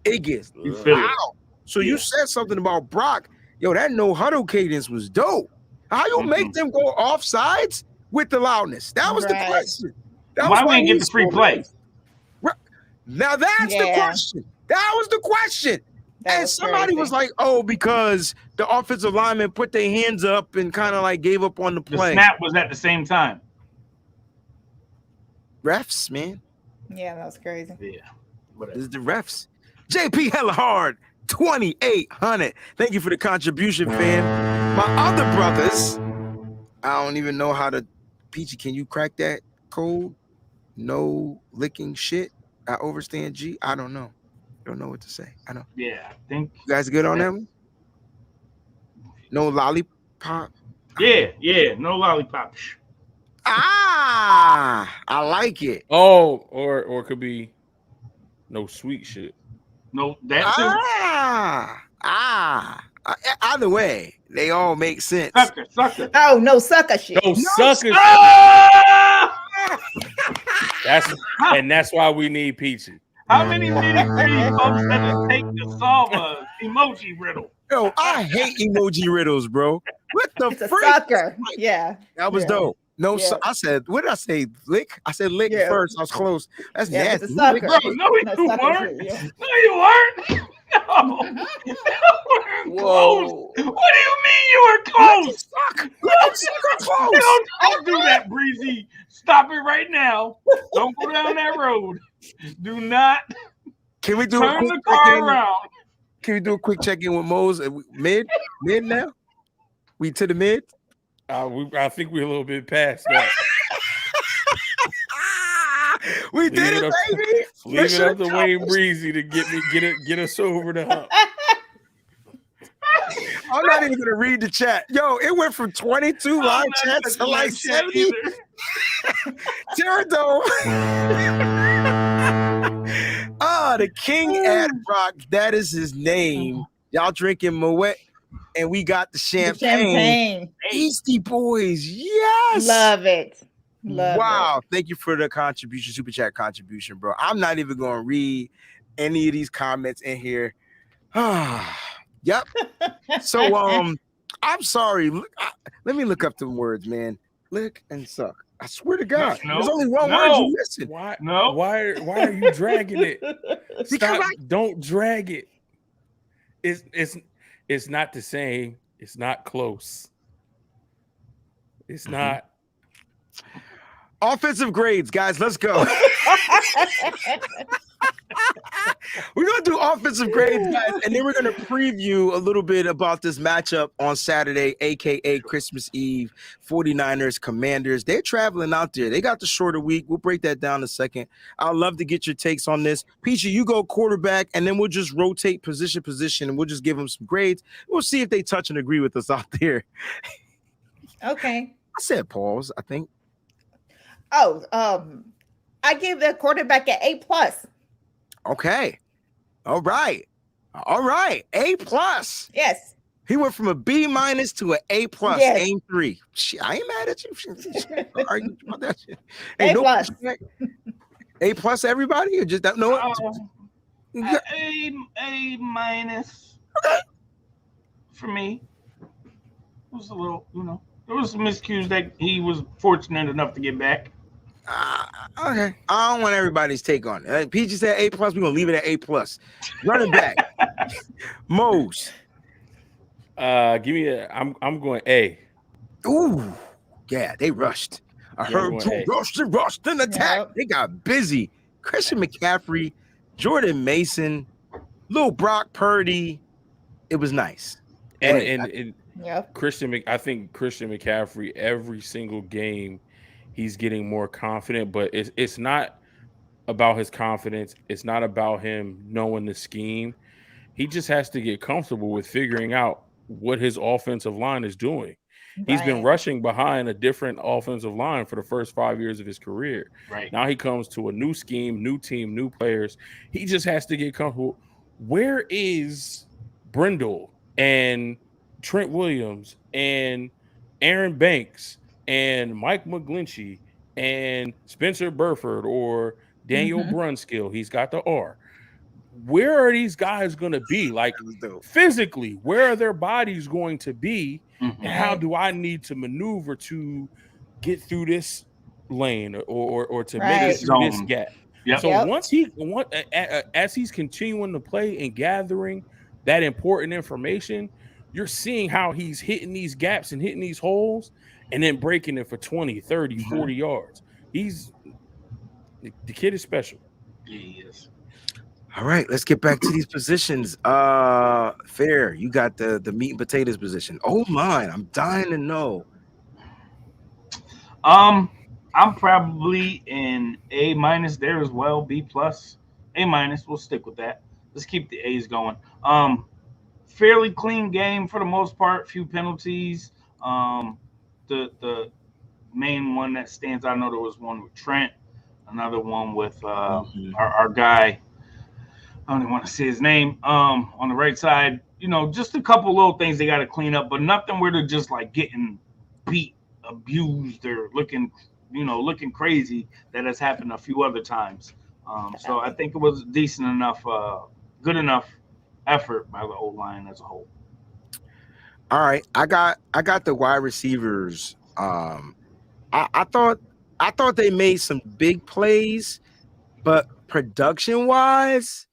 it gets loud. So you said something about Brock. Yo, that no huddle cadence was dope. How you make them go off sides with the loudness? That was the question. Why we didn't get the free play? Now that's the question. That was the question. And somebody was like, oh, because the offensive lineman put their hands up and kind of like gave up on the play. The snap was at the same time. Refs, man. Yeah, that was crazy. Yeah. This is the refs. JP hella hard, 2,800. Thank you for the contribution, fam. My other brothers, I don't even know how to. Peachy, can you crack that code? No licking shit. I overstand G. I don't know. Don't know what to say. I know. Yeah, I think you guys good on that one? No lollipop. Yeah, no lollipop. I like it. Oh, or it could be no sweet shit. No, that too. Either way, they all make sense. Sucker. Oh, no sucker shit. No sucker shit. That's why we need Peachy. How many nitty-gritty folks does it take to solve a emoji riddle? Yo, I hate emoji riddles, bro. What the It's a sucker. Yeah. That was dope. No, I said, what did I say? Lick? I said lick first. I was close. That's nasty. It's a sucker. Bro, no, you weren't. No, you weren't. No. Whoa. Close. What do you mean you were close? Don't do that, Breezy. Stop it right now. Don't go down that road. Do not. Can we do turn the car around? Can we do a quick check-in with Mose? Mid now? We to the mid? I think we're a little bit past that. We did it, baby. Leave it up to Wayne Breezy to get us over the hump. I'm not even gonna read the chat. Yo, it went from 22 live chats to like 70. Pterodome. The King at Rock. That is his name. Y'all drinking Moet, and we got the champagne. Beastie Boys. Yes. Love it. Wow. Thank you for the contribution, super chat contribution, bro. I'm not even gonna read any of these comments in here. Yep. So I'm sorry. Let me look up the words, man. Lick and suck. I swear to God, there's only one word you missing. Why are you dragging it? Stop! Don't drag it. It's not the same. It's not close. It's not. Offensive grades, guys. Let's go. We're going to do offensive grades, guys, and then we're going to preview a little bit about this matchup on Saturday, a.k.a. Christmas Eve, 49ers, Commanders. They're traveling out there. They got the shorter week. We'll break that down in a second. I'd love to get your takes on this. Peachy, you go quarterback, and then we'll just rotate position, and we'll just give them some grades. We'll see if they touch and agree with us out there. Okay. I said pause, I think. Oh, I give the quarterback an A+. Okay. All right. A+. Yes. He went from a B- to an A+, Yes. game 3. Shit, I ain't mad at you. Argue about that shit. A+. No pushback. A+ everybody, or just that? No. A-. Okay. For me, it was a little, there was some miscues that he was fortunate enough to get back. Okay. I don't want everybody's take on it. Peachy said A+. We're gonna leave it at A+. Running back, Mose. Give me I'm going A. Ooh, yeah, they rushed. I heard two rushed and attack. Yep. They got busy. Christian McCaffrey, Jordan Mason, Lil Brock Purdy. It was nice. And Yep. I think Christian McCaffrey, every single game, he's getting more confident, but it's not about his confidence. It's not about him knowing the scheme. He just has to get comfortable with figuring out what his offensive line is doing. He's been rushing behind a different offensive line for the first 5 years of his career. Right. Now he comes to a new scheme, new team, new players. He just has to get comfortable. Where is Brindle and Trent Williams and Aaron Banks and Mike McGlinchey and Spencer Burford or Daniel Brunskill? He's got the R. Where are these guys going to be? Like physically, where are their bodies going to be? And how do I need to maneuver to get through this lane or to make it through this gap? Yep. So as he's continuing to play and gathering that important information, you're seeing how he's hitting these gaps and hitting these holes and then breaking it for 20, 30, 40 yards. The kid is special. He is. All right, let's get back to these positions. Fair, you got the meat and potatoes position. Oh my, I'm dying to know. I'm probably in A- there as well. B+, A-. We'll stick with that. Let's keep the A's going. Fairly clean game for the most part. Few penalties. The main one that stands out, I know there was one with Trent, another one with our guy. I don't even want to say his name. On the right side, just a couple little things they got to clean up, but nothing where they're just like getting beat, abused, or looking crazy that has happened a few other times. So I think it was decent enough, good enough effort by the O-line as a whole. All right, I got the wide receivers. I thought they made some big plays, but production wise,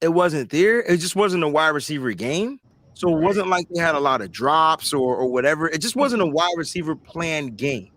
it wasn't there. It just wasn't a wide receiver game. So it wasn't like they had a lot of drops or whatever. It just wasn't a wide receiver planned game.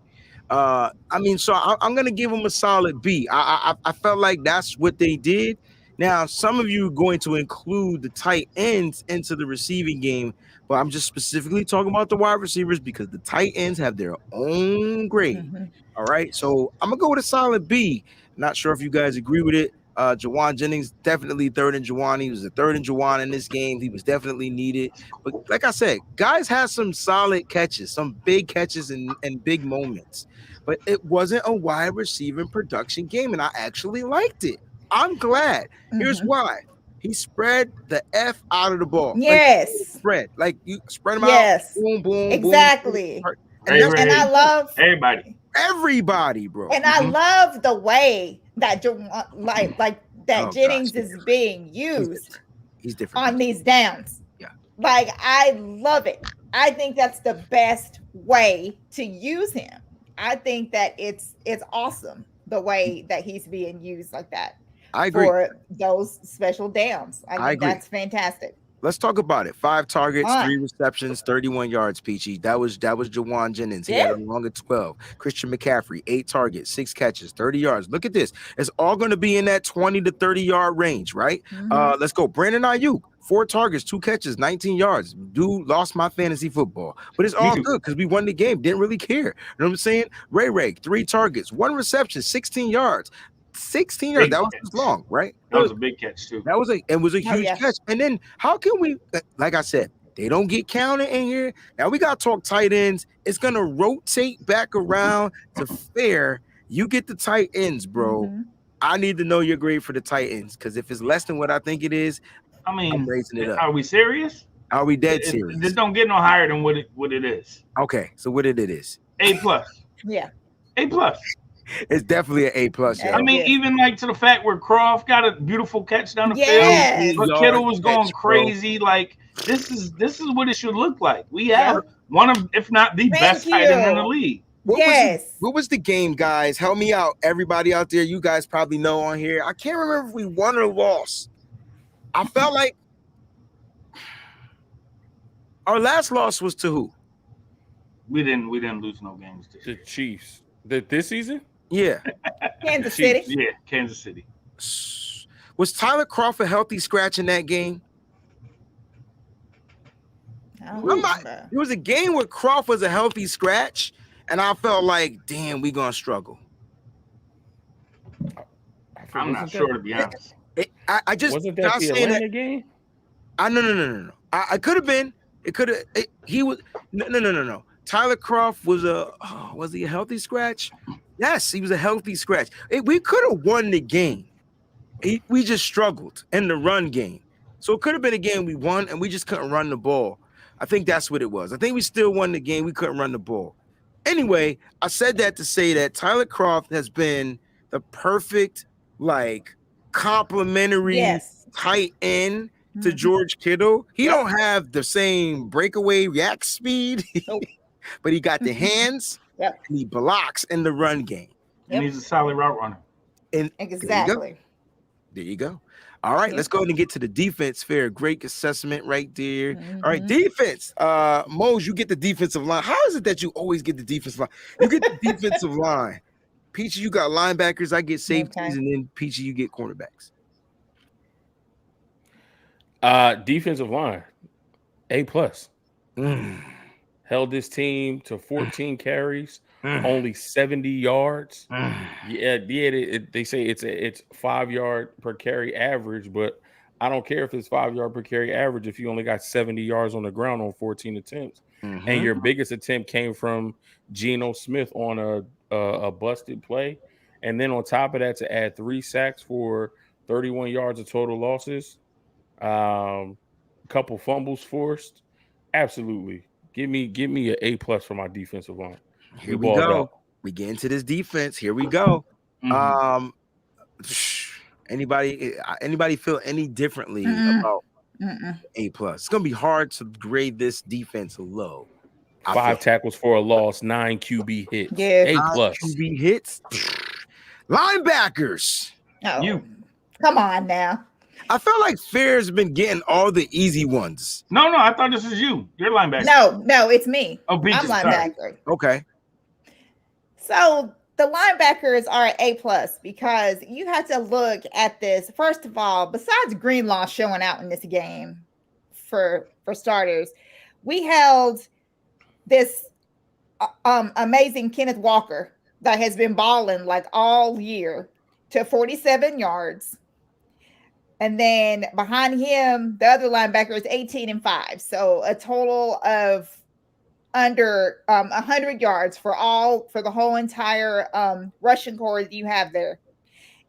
So I'm going to give them a solid B. I felt like that's what they did. Now, some of you are going to include the tight ends into the receiving game, but I'm just specifically talking about the wide receivers because the tight ends have their own grade. All right, so I'm going to go with a solid B. Not sure if you guys agree with it. Jawan Jennings, definitely third in Jawan. He was the third in Jawan in this game. He was definitely needed. But like I said, guys had some solid catches, some big catches and big moments. But it wasn't a wide receiver production game, and I actually liked it. I'm glad. Here's why. He spread the F out of the ball. Yes. Like you spread them out. Boom, boom, exactly. boom. And I love everybody, bro. And I love the way that Jennings is being used. He's different on these downs. Yeah. Like I love it. I think that's the best way to use him. I think that it's awesome the way that he's being used like that. I agree. For those special downs. I think that's fantastic. Let's talk about it. 5 targets, 3 receptions, 31 yards, Peachy. That was Jawan Jennings. He had a long at 12. Christian McCaffrey, 8 targets, 6 catches, 30 yards. Look at this. It's all going to be in that 20 to 30 yard range, right? Let's go. Brandon Ayuk, 4 targets, 2 catches, 19 yards. Dude lost my fantasy football, but it's all good because we won the game. Didn't really care. You know what I'm saying? Ray, 3 targets, 1 reception, 16 yards. 16 yards. That was just long, right? That was a big catch too. That was a huge catch. And then how can we, like I said, They don't get counted in here. Now we got to talk tight ends. It's going to rotate back around to fair. You get the tight ends, bro. Mhm. I need to know your grade for the tight ends because if it's less than what I think it is, I mean, I'm raising it up. are we serious? Are we dead serious? This don't get no higher than what it is. Okay, so what it is? A+. Yeah. A+. It's definitely an A+. Yeah. Yo. I mean, even like to the fact where Croft got a beautiful catch down the Yes. field, but Kittle was going crazy. Like this is what it should look like. We have one of, if not the best tight end in the league. What was the game, guys? Help me out. Everybody out there, you guys probably know on here. I can't remember if we won or lost. I felt like our last loss was to who? We didn't lose no games this The year. Chiefs. This season? Yeah. Kansas City. Yeah, Kansas City. Was Tyler Croft a healthy scratch in that game? It was a game where Croft was a healthy scratch, and I felt like, damn, we gonna struggle. I'm not sure, to be honest. I just wasn't that the Atlanta game? No. I could have been. It could have. He was. No. Tyler Croft was was he a healthy scratch? Yes, he was a healthy scratch. We could have won the game. We just struggled in the run game. So it could have been a game we won, and we just couldn't run the ball. I think that's what it was. I think we still won the game. We couldn't run the ball. Anyway, I said that to say that Tyler Croft has been the perfect, like, complementary tight end to George Kittle. He don't have the same breakaway react speed, but he got the hands and he blocks in the run game. And he's a solid route runner. And exactly. There you go. All right, let's go ahead and get to the defense. Fair, great assessment right there. All right, defense. Mose, you get the defensive line. How is it that you always get the defensive line? You get the defensive line. Peachy, you got linebackers. I get safeties, and then Peachy, you get cornerbacks. Defensive line, A+. Held this team to 14 carries, only 70 yards. They say it's 5 yard per carry average, but I don't care if it's 5 yard per carry average if you only got 70 yards on the ground on 14 attempts. And your biggest attempt came from Geno Smith on a busted play. And then on top of that, to add 3 sacks for 31 yards of total losses, couple fumbles forced. Absolutely. Give me an A+ for my defensive line. Here we go. We get into this defense. Here we go. Anybody feel any differently about A+? It's gonna be hard to grade this defense low. 5 tackles for a loss, 9 QB hits. Yeah, A+. QB hits. Linebackers. Oh, come on now. I feel like Fair's been getting all the easy ones. No, I thought this was you. You're linebacker. No, it's me. Oh, I'm linebacker. Okay. So the linebackers are A+ because you have to look at this. First of all, besides Greenlaw showing out in this game for starters, we held this amazing Kenneth Walker that has been balling like all year to 47 yards. And then behind him, the other linebacker is 18-5. So a total of under 100 yards for the whole entire rushing core that you have there.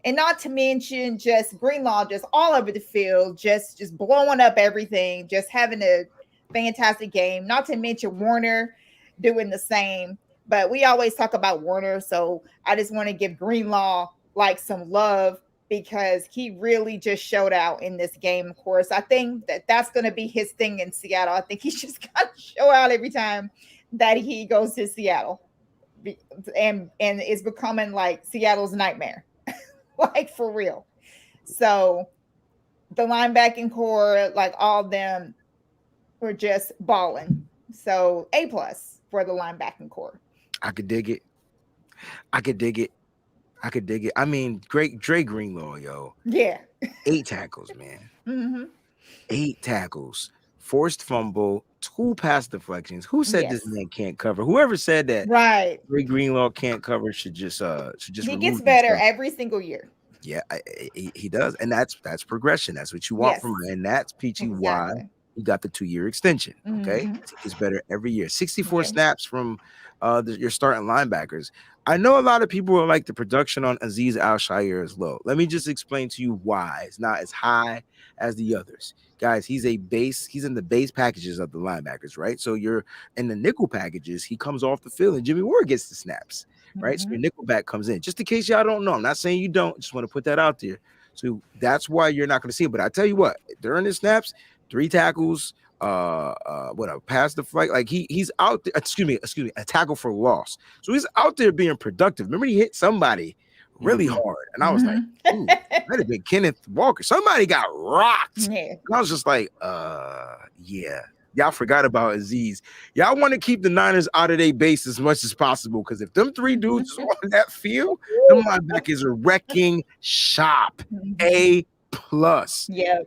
And not to mention just Greenlaw just all over the field, just blowing up everything, just having a fantastic game. Not to mention Warner doing the same. But we always talk about Warner, so I just want to give Greenlaw like some love, because he really just showed out in this game. Of course, I think that's going to be his thing in Seattle. I think he's just got to show out every time that he goes to Seattle, and it's becoming like Seattle's nightmare, like for real. So the linebacking core, like all of them, were just balling. So A+ for the linebacking core. I could dig it. I mean, great Dre Greenlaw, yo. Yeah. 8 tackles, man. 8 tackles, forced fumble, 2 pass deflections. Who said this man can't cover? Whoever said that, right? Dre Greenlaw can't cover should just he gets better every single year. Yeah, he does, and that's progression. That's what you want from him, and that's Peachy why He got the 2-year extension. Okay, it's better every year. 64 snaps from your starting linebackers. I know a lot of people are like the production on Azeez Al-Shaair is low. Let me just explain to you why it's not as high as the others. Guys, he's in the base packages of the linebackers, right? So you're in the nickel packages, he comes off the field and Jimmy Ward gets the snaps, right? So your nickel back comes in. Just in case y'all don't know, I'm not saying you don't, just want to put that out there. So that's why you're not going to see it. But I tell you what, during the snaps, 3 tackles, pass the flight, like he's out there, excuse me, a tackle for loss. So he's out there being productive. Remember, he hit somebody really hard, and I was like, ooh, that had been Kenneth Walker. Somebody got rocked. And I was just like, yeah. Y'all forgot about Azeez. Y'all want to keep the Niners out of their base as much as possible, because if them 3 dudes on that field, them linebackers are wrecking shop. A+. Yeah.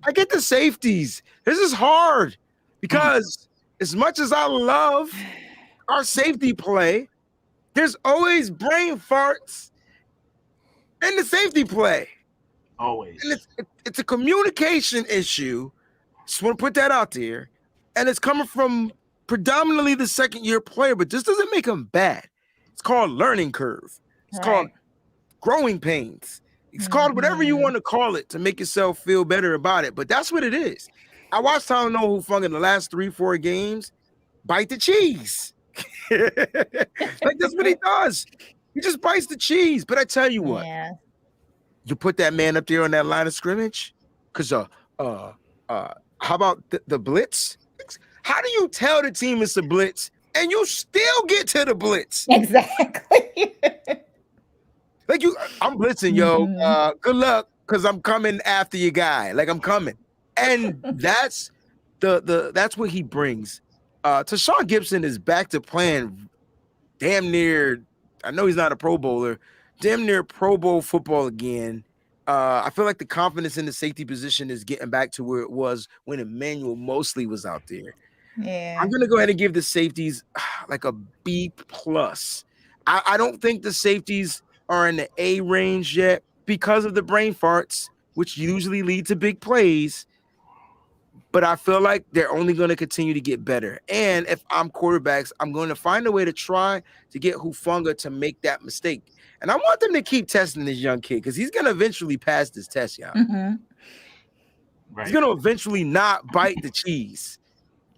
I get the safeties. This is hard because as much as I love our safety play, there's always brain farts in the safety play. Always. And it's a communication issue. Just want to put that out there. And it's coming from predominantly the second-year player, but this doesn't make them bad. It's called learning curve. It's called growing pains. It's called whatever you want to call it to make yourself feel better about it. But that's what it is. I watched Tyler Hufanga in the last 3-4 games bite the cheese. Like, that's what he does. He just bites the cheese. But I tell you what, you put that man up there on that line of scrimmage, because how about the blitz? How do you tell the team it's a blitz and you still get to the blitz? Exactly. Like, I'm blitzing, yo. Good luck, because I'm coming after your guy. Like, I'm coming. And that's that's what he brings. Tashawn Gibson is back to playing damn near, I know he's not a Pro Bowler, damn near Pro Bowl football again. I feel like the confidence in the safety position is getting back to where it was when Emmanuel Mosley was out there. Yeah. I'm going to go ahead and give the safeties like a B+. I don't think the safeties are in the A range yet because of the brain farts, which usually lead to big plays. But I feel like they're only going to continue to get better. And if I'm quarterbacks, I'm going to find a way to try to get Hufanga to make that mistake. And I want them to keep testing this young kid, because he's going to eventually pass this test, y'all. He's going to eventually not bite the cheese.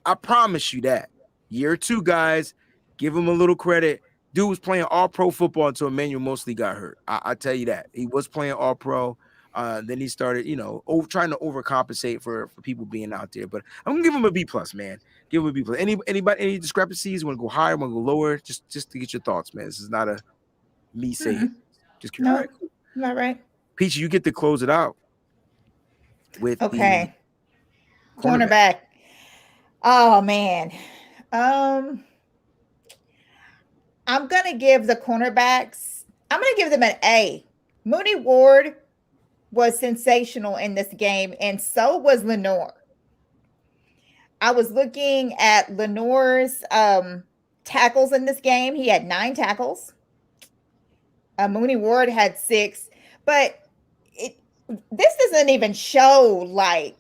I promise you that. Year 2, guys, give him a little credit. Dude was playing all-pro football until Emmanuel Mosley got hurt. I tell you that. He was playing all-pro. Then he started, trying to overcompensate for people being out there. But I'm going to give him a B+, man. Give him a B+. Any discrepancies? Want to go higher? Want to go lower? Just to get your thoughts, man. This is not a me saying. Just curious. No, all right, cool. not right. Peachy, you get to close it out with cornerback. Oh, man. I'm going to give the cornerbacks, I'm going to give them an A. Mooney Ward was sensational in this game, and so was Lenore. I was looking at Lenore's tackles in this game. He had 9 tackles. Mooney Ward had 6, but this doesn't even show like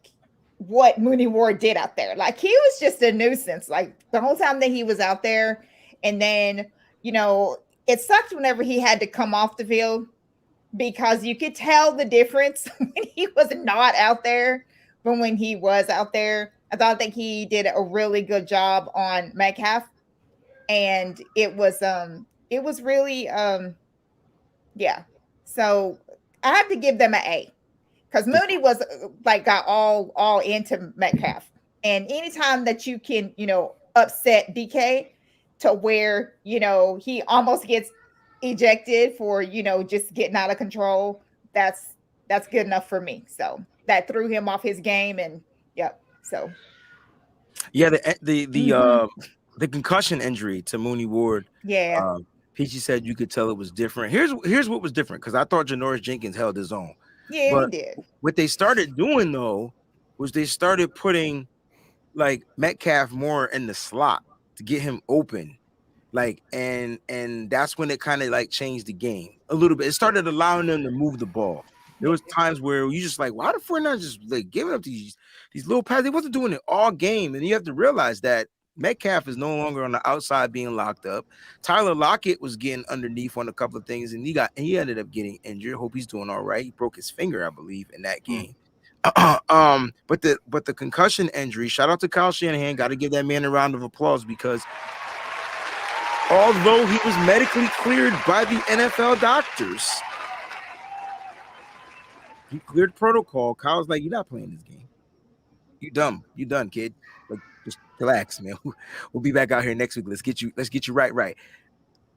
what Mooney Ward did out there. Like, he was just a nuisance, like the whole time that he was out there. And then, it sucked whenever he had to come off the field, because you could tell the difference when he was not out there from when he was out there. I thought that he did a really good job on Metcalf, and it was really yeah. So I have to give them an A, because Mooney was got all into Metcalf, and anytime that you can upset DK to where he almost gets ejected for just getting out of control, that's good enough for me. So that threw him off his game, and so the concussion injury to Mooney Ward, Peachy said you could tell it was different. Here's what was different, because I thought Janoris Jenkins held his own. He did. What they started doing though was they started putting like Metcalf more in the slot to get him open. And that's when it kind of like changed the game a little bit. It started allowing them to move the ball. There was times where you just like, why the 49ers just like giving up these little passes? They wasn't doing it all game. And you have to realize that Metcalf is no longer on the outside being locked up. Tyler Lockett was getting underneath on a couple of things, and he ended up getting injured. Hope he's doing all right. He broke his finger, I believe, in that game. But the concussion injury, shout out to Kyle Shanahan. Got to give that man a round of applause because although he was medically cleared by the NFL doctors, he cleared protocol. Kyle's like, you're not playing this game. You dumb. You done, kid. Like, just relax, man. We'll be back out here next week. Let's get you right.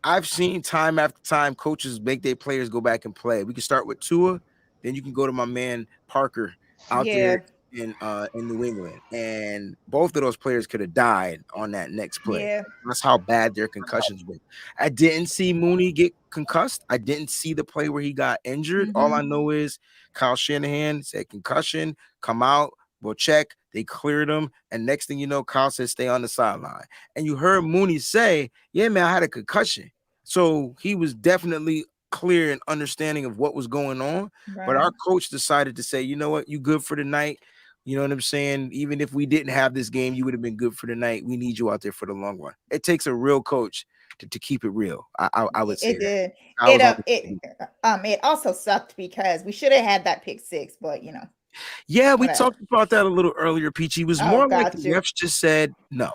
I've seen time after time coaches make their players go back and play. We can start with Tua, then you can go to my man Parker out there in New England, and both of those players could have died on that next play. Yeah. That's how bad their concussions were. I didn't see Mooney get concussed. I didn't see the play where he got injured. All I know is Kyle Shanahan said concussion, come out, we'll check. They cleared him, and next thing you know, Kyle said stay on the sideline. And you heard Mooney say, yeah, man, I had a concussion. So he was definitely clear and understanding of what was going on. Right. But our coach decided to say, you know what, you good for the night. You know what I'm saying? Even if we didn't have this game, you would have been good for the night. We need you out there for the long run. It takes a real coach to keep it real. I would say it did. It also sucked because we should have had that pick six, but you know. Yeah, we talked about that a little earlier, Peachy. It was more like the refs just said no.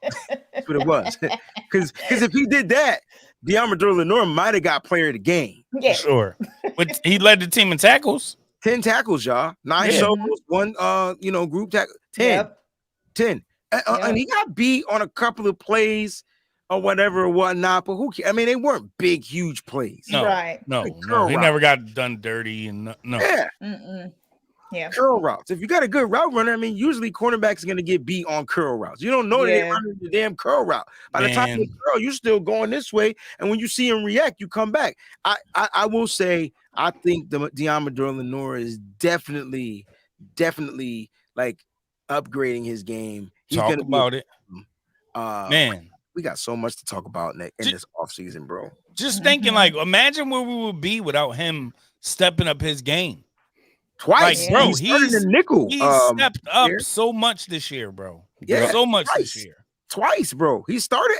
That's what it was. Because if he did that, Deommodore Lenoir might have got player of the game. Yeah. Sure. But he led the team in tackles. 10 tackles, y'all. 9 shovels, 1 group tackle. 10. 10. And he got beat on a couple of plays or whatever or whatnot, but who cares? I mean, they weren't big, huge plays. No, right. No. He never got done dirty and no. Yeah. Yeah. Curl routes. If you got a good route runner, I mean, usually cornerbacks are going to get beat on curl routes. You don't know that they're running the damn curl route. By the time you curl, you're still going this way. And when you see him react, you come back. I will say, I think Deommodore Lenoir is definitely like upgrading his game. He's talk gonna about it. Man, we got so much to talk about in this offseason, bro. Just thinking, like, imagine where we would be without him stepping up his game. Twice, like, bro. He's the nickel. He stepped up so much this year, bro. Yeah, so much this year. Twice, bro. He started.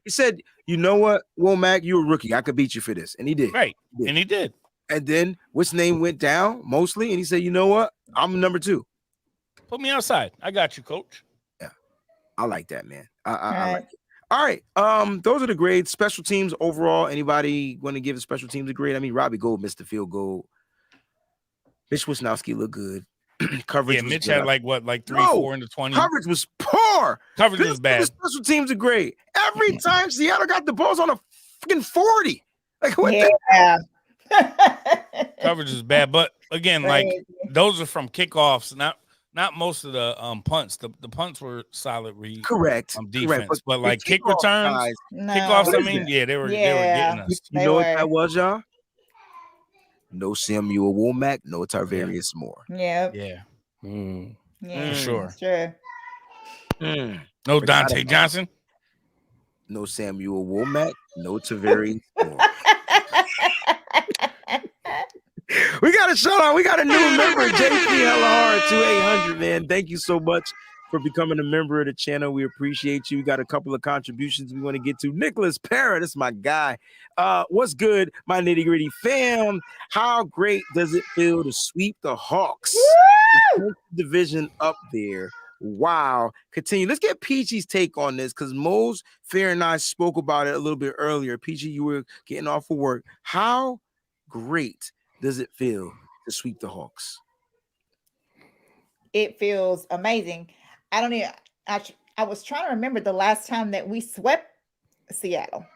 He said, "You know what, Womack, you're a rookie. I could beat you for this," and he did. Right, and he did. And then what's name went down mostly, and he said, "You know what? I'm number 2. Put me outside. I got you, coach." Yeah, I like that, man. I like it. All right. Those are the grades. Special teams overall. Anybody want to give the special teams a grade? I mean, Robbie Gould missed the field goal. Mitch Wisnowski looked good. Coverage. Yeah, Mitch had like 3-4 in the 20. Coverage was poor. Coverage was bad. Special teams are great. Every time Seattle got the balls on a freaking 40. Like what? Coverage is bad, but again, like those are from kickoffs, not most of the punts. The punts were solid read. Correct. Defense, correct. But like kick returns, kickoffs. I mean, they were getting us. You know what that was, y'all? No Samuel Womack, no Tarvarius Moore. Yeah. Yeah. Sure. No Forgot Dante Johnson. No Samuel Womack, no Tarvarius Moore. We got a shout out. We got a new member, JPLR 2800, man. Thank you so much for becoming a member of the channel. We appreciate you. We got a couple of contributions we want to get to. Nicholas Parra, this is my guy. What's good, my nitty gritty fam? How great does it feel to sweep the Hawks? Division up there. Wow. Continue. Let's get Peachy's take on this because Mose, Fair, and I spoke about it a little bit earlier. Peachy, you were getting off of work. How great does it feel to sweep the Hawks? It feels amazing. I was trying to remember the last time that we swept Seattle.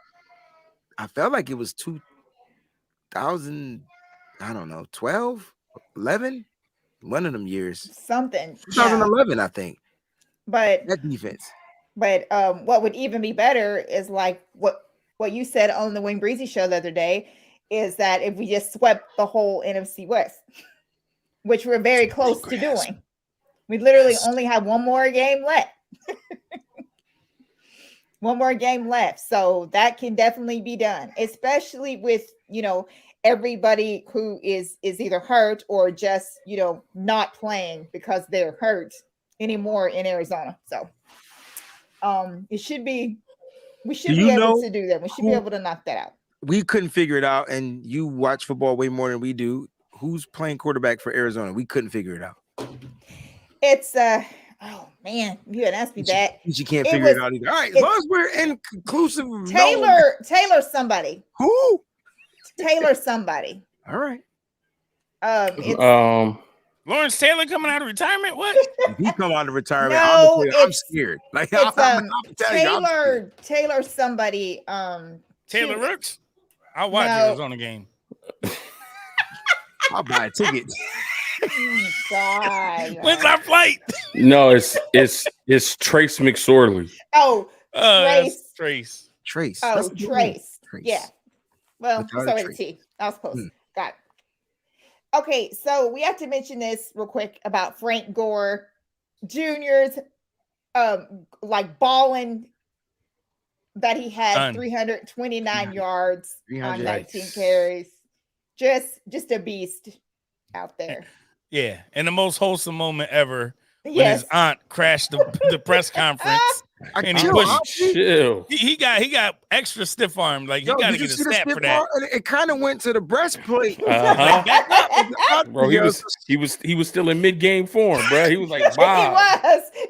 I felt like it was 2000, I don't know, 12, 11, one of them years. Something. 2011, I think. But that defense. But what would even be better is like what you said on the Wayne Breezy show the other day is that if we just swept the whole NFC West, which we're very close to doing. We literally only have one more game left. One more game left. So that can definitely be done, especially with, everybody who is either hurt or just, not playing because they're hurt anymore in Arizona. So we should be able to do that. We should be able to knock that out. We couldn't figure it out, and you watch football way more than we do. Who's playing quarterback for Arizona? We couldn't figure it out. It's oh man, you had asked me that. You can't figure it out either. All right, as long as we're inconclusive. Taylor somebody. Who? Taylor somebody. All right. Lawrence Taylor coming out of retirement? What? If he come out of retirement, No, I'm scared. Like Taylor somebody. Taylor Rooks? I'll watch Arizona game. I'll buy a ticket. God. When's our flight? No, it's Trace McSorley. Oh, Trace. Oh, Trace. Yeah. Well, so with a T. I was close. Got it. Okay, so we have to mention this real quick about Frank Gore Jr.'s like balling that he had 329 yards on 19 carries. Just a beast out there. Yeah, and the most wholesome moment ever when his aunt crashed the press conference. And he got extra stiff arm. Like, he got to get a snap for that. It kind of went to the breastplate. Bro, he was still in mid-game form, bro. He was like, wow.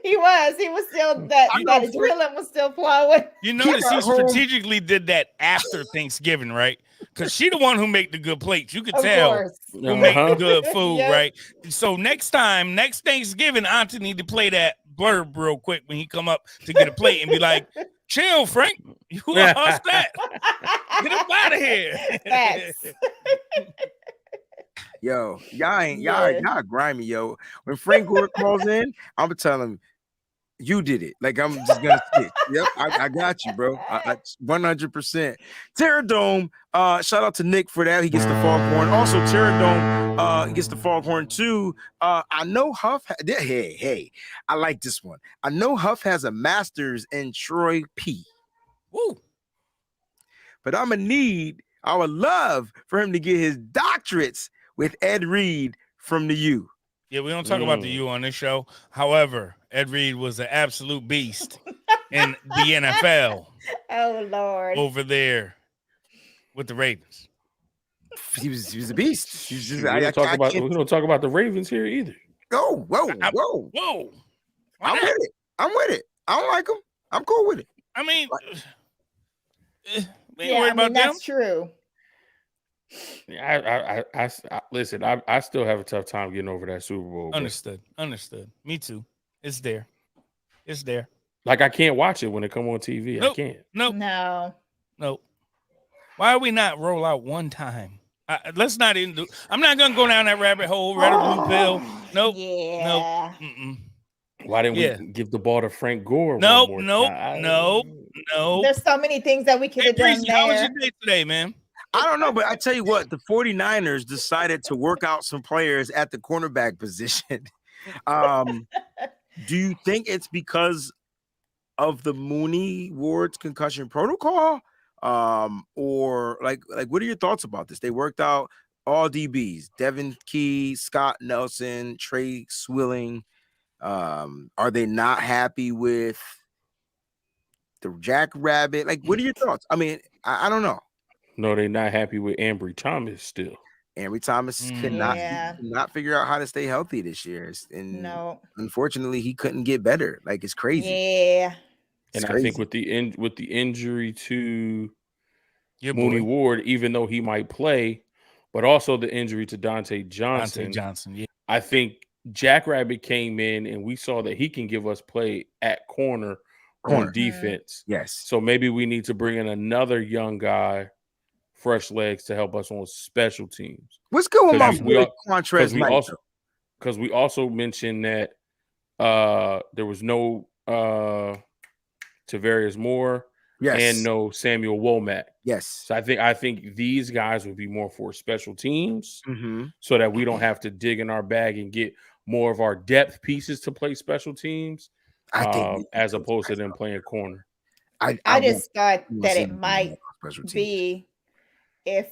He was still that adrenaline was still flowing. You notice he strategically did that after Thanksgiving, right? Because she the one who make the good plates. You could tell who make the good food, right? So next Thanksgiving, Auntie need to play that blurb real quick when he come up to get a plate and be like, chill, Frank. Who lost that? Get up out of here. Yo, y'all grimy, yo. When Frank Gore calls in, I'm gonna tell him, you did it. Like, I'm just gonna sit. Yep, I got you, bro. 100%. Terradome, shout out to Nick for that. He gets the foghorn. Also, Terradome, he gets the foghorn too. I know Huff. Hey, I like this one. I know Huff has a master's in Troy P. Woo. But I would love for him to get his doctorates with Ed Reed from the U. Yeah, we don't talk about the U on this show. However, Ed Reed was an absolute beast in the NFL. Oh, Lord. Over there with the Ravens. He was a beast. We don't talk about the Ravens here either. Whoa. I'm with it. I don't like him. I'm cool with it. I mean, we ain't worried about them. That's true. I listen. I still have a tough time getting over that Super Bowl. Understood. Me too. It's there. Like, I can't watch it when it come on TV. Nope. I can't. Nope. Why are we not roll out one time? Let's not even I'm not gonna go down that rabbit hole. Red or blue pill. Nope. Yeah. Nope. Mm-mm. Why didn't we give the ball to Frank Gore? No. There's so many things that we could have done there. How was your day today, man? I don't know, but I tell you what, the 49ers decided to work out some players at the cornerback position. Do you think it's because of the Mooney Ward's concussion protocol? Or like what are your thoughts about this? They worked out all DBs, Devin Key, Scott Nelson, Trey Swilling. Are they not happy with the Jackrabbit? Like, what are your thoughts? I mean, I don't know. No, they're not happy with Ambry Thomas still. Ambry Thomas could not figure out how to stay healthy this year. And unfortunately, he couldn't get better. Like, it's crazy. Yeah. And I think with the injury to Mooney Ward, even though he might play, but also the injury to Dante Johnson, yeah. I think Jackrabbit came in and we saw that he can give us play at corner. On defense. Yes. So maybe we need to bring in another young guy, fresh legs, to help us on special teams. What's going on with Quantrez? Because we also mentioned that there was no Tavarius Moore and no Samuel Womack. Yes. So I think these guys would be more for special teams so that we don't have to dig in our bag and get more of our depth pieces to play special teams. As opposed to them playing corner. I just thought that it might be if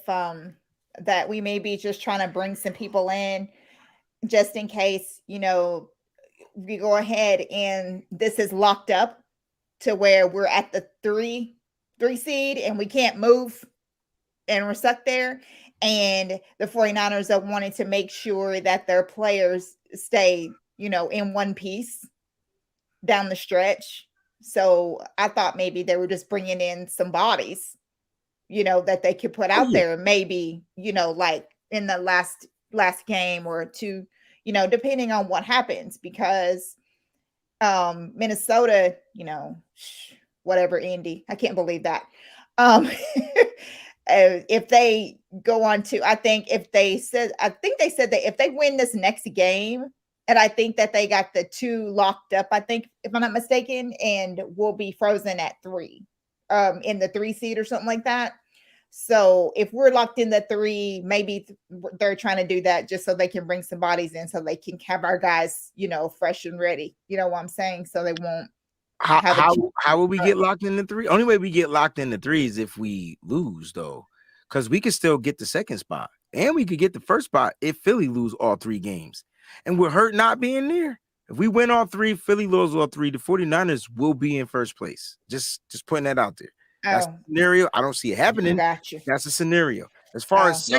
that we may be just trying to bring some people in just in case, we go ahead and this is locked up to where we're at the three seed and we can't move and we're stuck there. And the 49ers are wanting to make sure that their players stay, in one piece down the stretch. So I thought maybe they were just bringing in some bodies, that they could put out there. Maybe, like in the last game or two, depending on what happens, because Minnesota, whatever, Indy, I can't believe that. If they go on to, I think they said that if they win this next game, and I think that they got the 2 locked up, I think, if I'm not mistaken, and we'll be frozen at 3, in the 3 seed or something like that. So if we're locked in the 3, maybe they're trying to do that just so they can bring some bodies in, so they can have our guys, fresh and ready. You know what I'm saying? So they won't. How will we get locked in the 3? Only way we get locked in the 3 is if we lose, though, because we can still get the second spot and we could get the first spot if Philly lose all 3 games. And we're hurt not being there. If we win all 3, Philly lose all 3, the 49ers will be in first place. Just putting that out there. That's a scenario. I don't see it happening. Gotcha. That's a scenario. As far as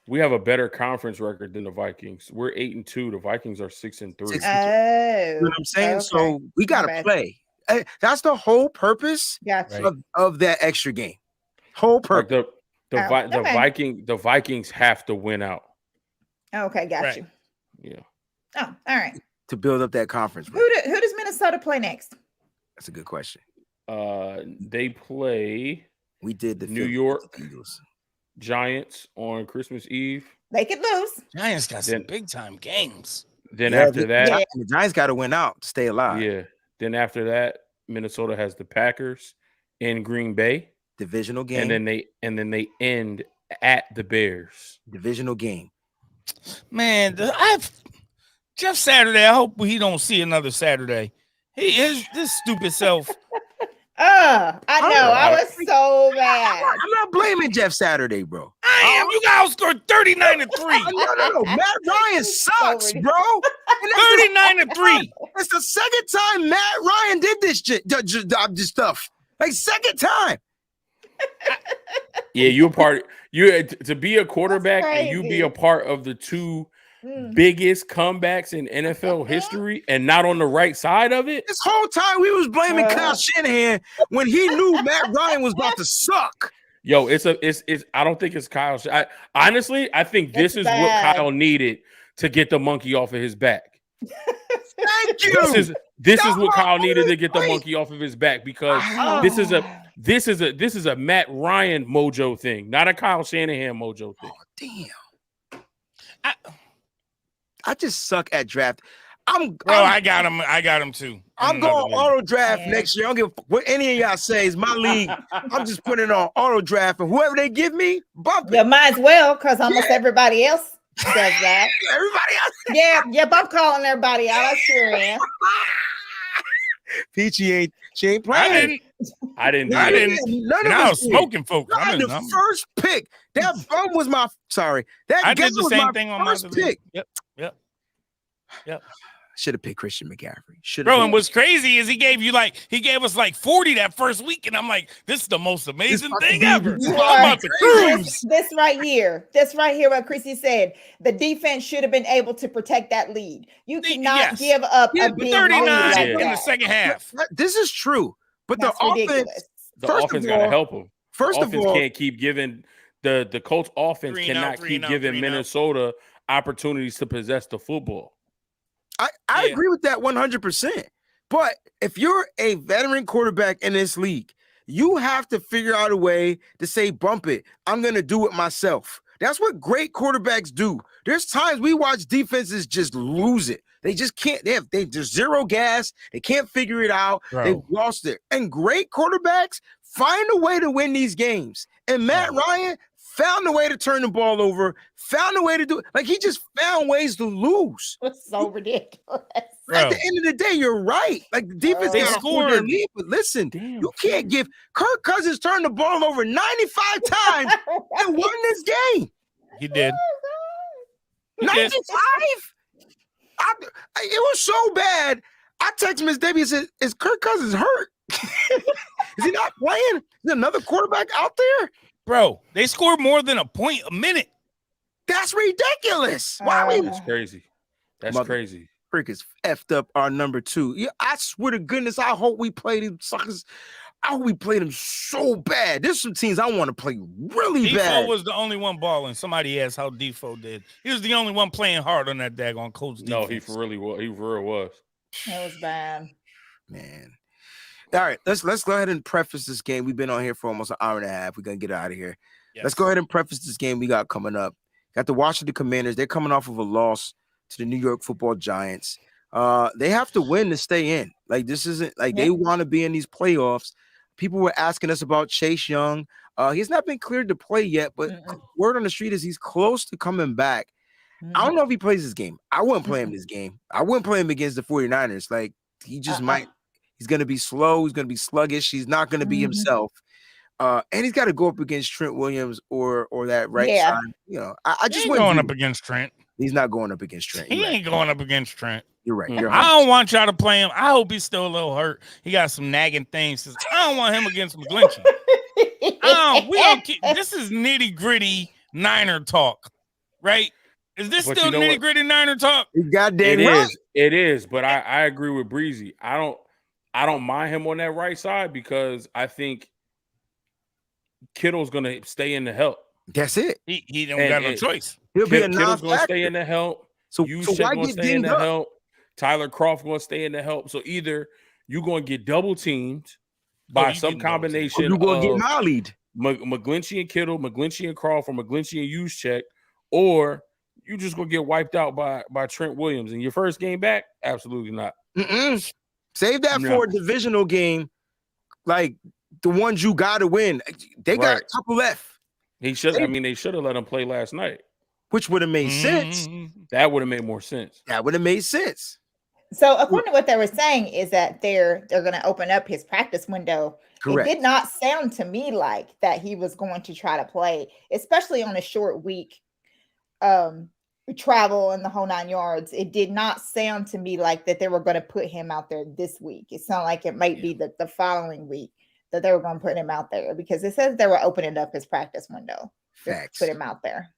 we have a better conference record than the Vikings. We're 8-2. The Vikings are 6-3. You know what I'm saying? Okay. So we gotta play. That's the whole purpose of that extra game. Whole purpose. Like the Vikings have to win out. Okay, got you. Yeah. Oh, all right. To build up that conference. Who does Minnesota play next? That's a good question. They play. We did the New York Eagles. Giants on Christmas Eve. They could lose. Giants got some big time games. Then after that, the Giants got to win out to stay alive. Yeah. Then after that, Minnesota has the Packers in Green Bay. Divisional game. And then they end at the Bears. Divisional game. Man, Jeff Saturday. I hope he don't see another Saturday. He is this stupid self. I know. I was so mad. I'm not blaming Jeff Saturday, bro. I am. You guys scored 39-3. No. Matt Ryan sucks, bro. 39-3. It's the second time Matt Ryan did this stuff. Like, second time. Yeah, to be a quarterback and you be a part of the 2 biggest comebacks in NFL history and not on the right side of it. This whole time we was blaming Kyle Shanahan when he knew Matt Ryan was about to suck. Yo, it's I don't think it's Kyle. Honestly, I think this is what Kyle needed to get the monkey off of his back. Thank you. This is what Kyle needed to get the monkey off of his back, because this is a Matt Ryan mojo thing, not a Kyle Shanahan mojo thing. Oh, damn. I just suck at draft. I got him too. I'm going auto draft next year. I don't give a fuck what any of y'all say. It's my league. I'm just putting it on auto draft, and whoever they give me, bump it. Yeah, might as well, because almost everybody else does that. Everybody else. Yep, I'm calling everybody out. I sure am. Peachy ain't playing. I didn't. None of I was smoking, folks. I'm the first pick. That bum was my. Sorry, that I did the same thing on my first pick. Yep. Should have picked Christian McCaffrey. Bro, and what's crazy is he gave us like 40 that first week, and I'm like, this is the most amazing thing ever. I'm about to cruise. This right here, what Chrissy said, the defense should have been able to protect that lead. You cannot give up a big 39 lead in the second half. This is true, but the offense got to help him. First of all, can't keep giving the Colts offense cannot keep giving Minnesota opportunities to possess the football. I agree with that 100%. But if you're a veteran quarterback in this league, you have to figure out a way to say, bump it. I'm going to do it myself. That's what great quarterbacks do. There's times we watch defenses just lose it. They just can't. There's zero gas. They can't figure it out. Bro. They've lost it. And great quarterbacks find a way to win these games. And Matt Ryan found a way to turn the ball over, found a way to do it. Like, he just found ways to lose. It's so ridiculous. At the end of the day, you're right. Like, the defense They got to hold their scored. lead, but listen, you can't give Kirk Cousins turned the ball over 95 times and won this game. He did. 95? It was so bad. I texted Miss Debbie and said, is Kirk Cousins hurt? Is he not playing? Is there another quarterback out there? Bro, they scored more than a point a minute. That's ridiculous. Why That's crazy. That's crazy. Frick is effed up our number 2. Yeah, I swear to goodness, I hope we play these suckers. I hope we play them so bad. There's some teams I want to play really bad. Defoe was the only one balling. Somebody asked how Defoe did. He was the only one playing hard on that daggone Colts defense. No, he really was. He really was. It was bad. Man. All right, let's go ahead and preface this game. We've been on here for almost an hour and a half. We're going to get out of here. Yes. Let's go ahead and preface this game we got coming up. Got the Washington Commanders. They're coming off of a loss to the New York Football Giants. They have to win to stay in. Like, this isn't like they want to be in these playoffs. People were asking us about Chase Young. He's not been cleared to play yet, but word on the street is he's close to coming back. I don't know if he plays this game. I wouldn't play him this game. I wouldn't play him against the 49ers. Like, he just might. He's going to be slow. He's going to be sluggish. He's not going to be himself. And he's got to go up against Trent Williams or that right side. You know, I just ain't going up against Trent. He's not going up against Trent. He ain't going up against Trent. You're right. I don't want y'all to play him. I hope he's still a little hurt. He got some nagging things. I don't want him against McGlinchey. This is nitty gritty Niner talk, right? Is this still nitty gritty Niner talk? Goddamn right. It is. But I agree with Breezy. I don't mind him on that right side because I think Kittle's going to stay in the help. That's it. He don't got no choice. He'll be a Kittle's going to stay in the help. So why going to stay in the help? Tyler Kroft going to stay in the help. So either you're going to get double teamed by some combination you're going to get mollied. McGlinchey and Kittle, McGlinchey and Kroft, or McGlinchey and Juszczyk, or you just going to get wiped out by Trent Williams in your first game back? Absolutely not. Save that for a divisional game, like the ones you got to win. They got a couple left. They should have let him play last night. Which would have made sense. That would have made more sense. That would have made sense. So according to what they were saying is that they're going to open up his practice window. Correct. It did not sound to me like that he was going to try to play, especially on a short week, travel and the whole 9 yards. It did not sound to me like that they were going to put him out there this week. It sounded like it might be the following week that they were going to put him out there because it says they were opening up his practice window. Facts. Put him out there.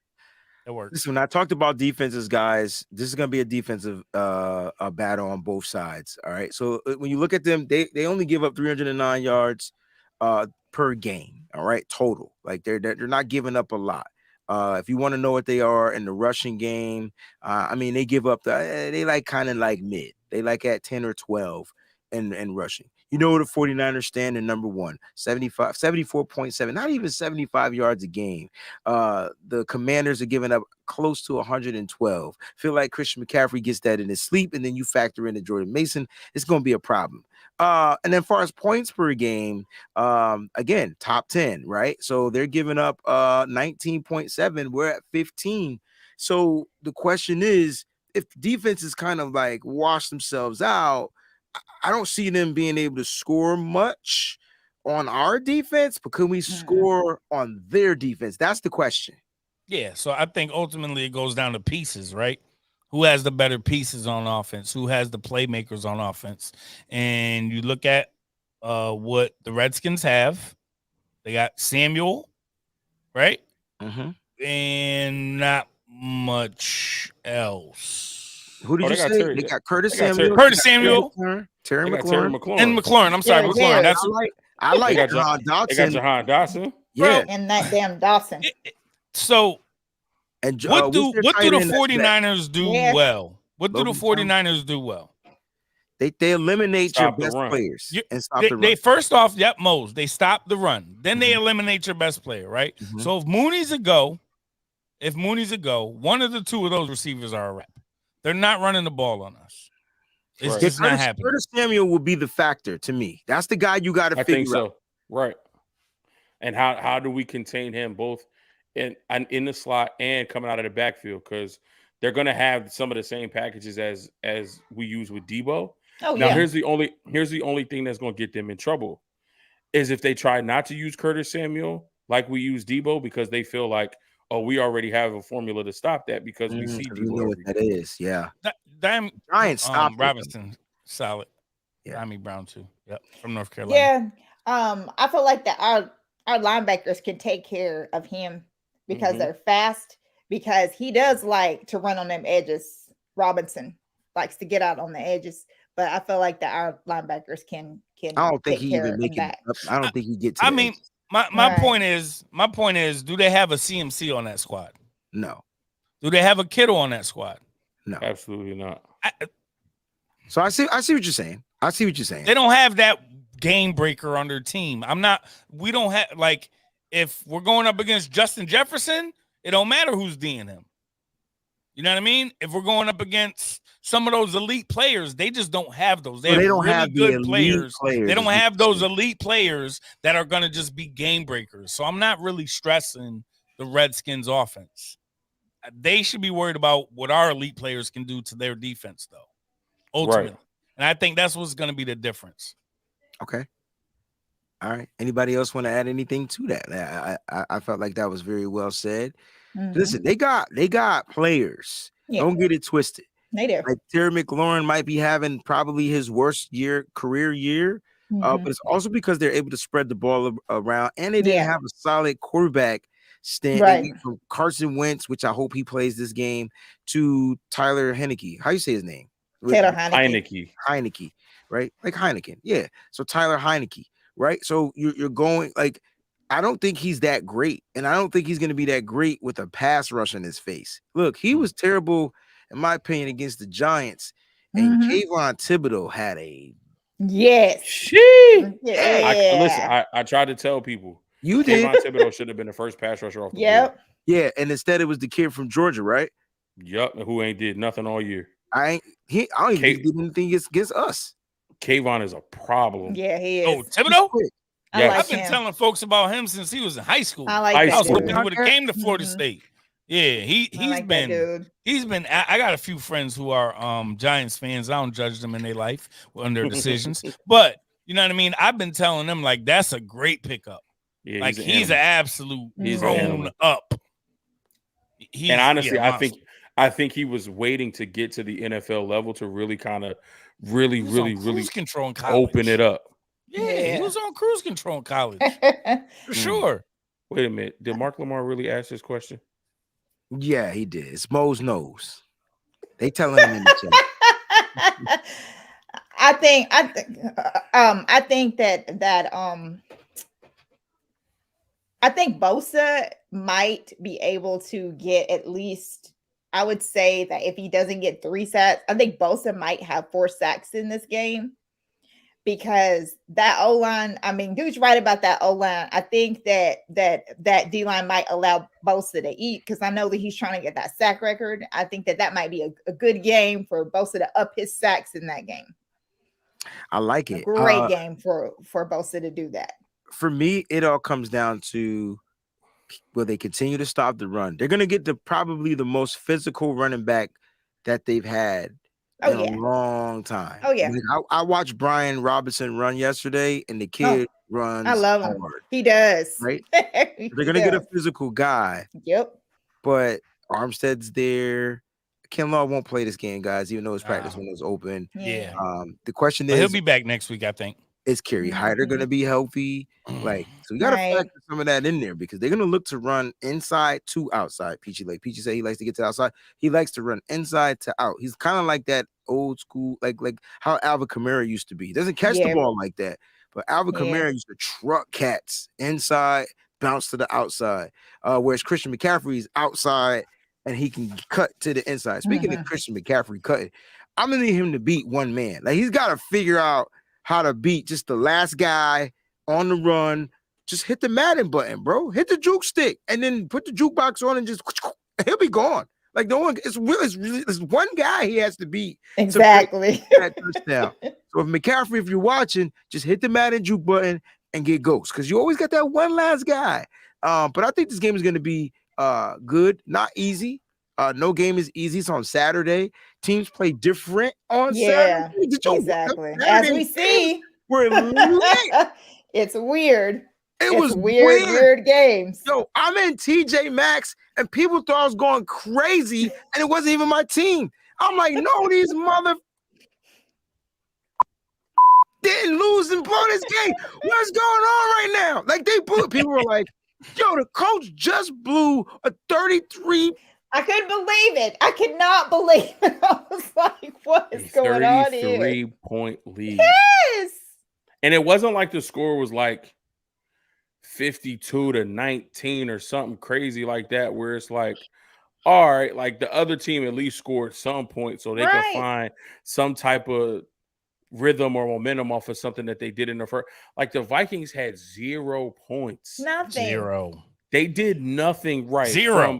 It works. Listen, when I talked about defenses, guys, this is going to be a defensive a battle on both sides. All right. So when you look at them, they only give up 309 yards per game. All right. Total. Like they're not giving up a lot. If you want to know what they are in the rushing game, they give up they like kind of like mid. They like at 10 or 12 in rushing. You know where the 49ers stand in number 1, 74.7, not even 75 yards a game. The Commanders are giving up close to 112. Feel like Christian McCaffrey gets that in his sleep, and then you factor in the Jordan Mason, it's going to be a problem. And then as far as points per game, again, top 10, right? So they're giving up 19.7. We're at 15. So the question is, if defense is kind of like wash themselves out, I don't see them being able to score much on our defense, but can we score on their defense? That's the question. Yeah, so I think ultimately it goes down to pieces, right? Who has the better pieces on offense? Who has the playmakers on offense? And you look at what the Redskins have. They got Samuel, right? And not much else. Who did you say? They got Curtis Samuel. Curtis Samuel. Terry McLaurin. And McLaurin. I'm sorry, McLaurin. That's I like Jahan Dotson. They got Jahan Dotson. Yeah. And that damn Dawson. So and what do the 49ers do well? What do the 49ers do well? They eliminate your best players and stop the run. They first off, Mose. They stop the run. Then they eliminate your best player, right? So if Mooney's a go, one of the two of those receivers are a wrap. They're not running the ball on us. It's just not happening. Curtis Samuel will be the factor to me. That's the guy you got to figure out. Right. And how do we contain him both and in the slot and coming out of the backfield because they're going to have some of the same packages as we use with Debo. Oh, now yeah. here's the only thing that's going to get them in trouble is if they try not to use Curtis Samuel like we use Debo because they feel like, oh, we already have a formula to stop that because we see Debo. We know what that is. Yeah. Giants stopped Robinson, solid. Yeah. Tommy Brown too. Yep, from North Carolina. Yeah. I feel like that our linebackers can take care of him because they're fast, because he does like to run on them edges. Robinson likes to get out on the edges, but I feel like that our linebackers can I don't think he even make it. I don't think he gets. I mean, my point is, do they have a CMC on that squad? No. Do they have a Kittle on that squad? No, absolutely not. So I see what you're saying. I see what you're saying. They don't have that game breaker on their team. We don't have, like, if we're going up against Justin Jefferson, it don't matter who's D'ing him. You know what I mean? If we're going up against some of those elite players, they just don't have those. They don't really have good players. They don't have those elite players that are going to just be game breakers. So I'm not really stressing the Redskins offense. They should be worried about what our elite players can do to their defense, though, ultimately. Right. And I think that's what's going to be the difference. Okay. All right. Anybody else want to add anything to that? I felt like that was very well said. Listen, they got players. Yeah. Don't get it twisted. They do. Like Terry McLaurin might be having probably his worst career year, but it's also because they're able to spread the ball around, and they didn't have a solid quarterback stand. Right. From Carson Wentz, which I hope he plays this game, to Tyler Heineke. How you say his name? Taylor Heineke. Heineke, right? Like Heineken. Yeah. So Tyler Heineke, right? So you're going like, I don't think he's that great, and I don't think he's going to be that great with a pass rush in his face. Look, he was terrible, in my opinion, against the Giants, and Kayvon Thibodeau had a I tried to tell people you did. Kayvon Thibodeau should have been the first pass rusher off the board. Yeah, and instead it was the kid from Georgia, right? Yep, who ain't did nothing all year. I don't even think he did anything against us. Kayvon is a problem. Yeah, he is. Oh, Thibodeau? Yes. I've been telling folks about him since he was in high school. I was hoping he would have came to Florida State. Yeah, he's been. I got a few friends who are Giants fans. I don't judge them in their life on their decisions, but you know what I mean. I've been telling them like that's a great pickup. Yeah, like he's an absolute grown up. And honestly, I think he was waiting to get to the NFL level to really kind of really control in open it up. Yeah, he was on cruise control in college for sure. Wait a minute, did Mark Lamar really ask this question? Yeah, he did. It's Mo's nose. They telling him in the chat. I think Bosa might be able to get at least. I would say that if he doesn't get 3 sacks, I think Bosa might have 4 sacks in this game. Because that O-line, I mean, dude's right about that O-line. I think that D-line might allow Bosa to eat because I know that he's trying to get that sack record. I think that might be a good game for Bosa to up his sacks in that game. I like it. Great game for Bosa to do that. For me, it all comes down to will they continue to stop the run? They're going to get probably the most physical running back that they've had in a long time. Oh, yeah. I watched Brian Robinson run yesterday, and the kid runs I love him. hard. He does. Right? They're going to get a physical guy. Yep. But Armstead's there. Kinlaw won't play this game, guys, even though his practice window's open. Yeah. The question is, he'll be back next week, I think. Is Kerry Hyder going to be healthy? Like, so you got to factor some of that in there because they're going to look to run inside to outside. Peachy said he likes to get to outside. He likes to run inside to out. He's kind of like that old school, like how Alvin Kamara used to be. He doesn't catch the ball like that, but Alvin Kamara used to truck cats inside, bounce to the outside. Whereas Christian McCaffrey's outside and he can cut to the inside. Speaking of Christian McCaffrey cutting, I'm going to need him to beat one man. Like he's got to figure out how to beat just the last guy on the run. Just hit the Madden button, bro. Hit the juke stick and then put the jukebox on and just he'll be gone. Like no one, it's one guy he has to beat. Exactly. That touchdown. So if McCaffrey, if you're watching, just hit the Madden juke button and get ghosts because you always got that one last guy. But I think this game is going to be good, not easy. No game is easy. It's on Saturday. Teams play different on Saturday. Exactly. As we see, we're lit. It's weird. It was weird games. Yo, I'm in TJ Maxx and people thought I was going crazy and it wasn't even my team. I'm like, no, these mother didn't lose and blow this game. What's going on right now? Like they blew. People were like, yo, the coach just blew a 33. I couldn't believe it. I could not believe it. I was like, what is going on here? 33-point lead. Yes. And it wasn't like the score was like 52-19 or something crazy like that, where it's like, all right, like the other team at least scored some points so they can find some type of rhythm or momentum off of something that they did in the first. Like the Vikings had 0 points. Nothing. 0. They did nothing right. 0.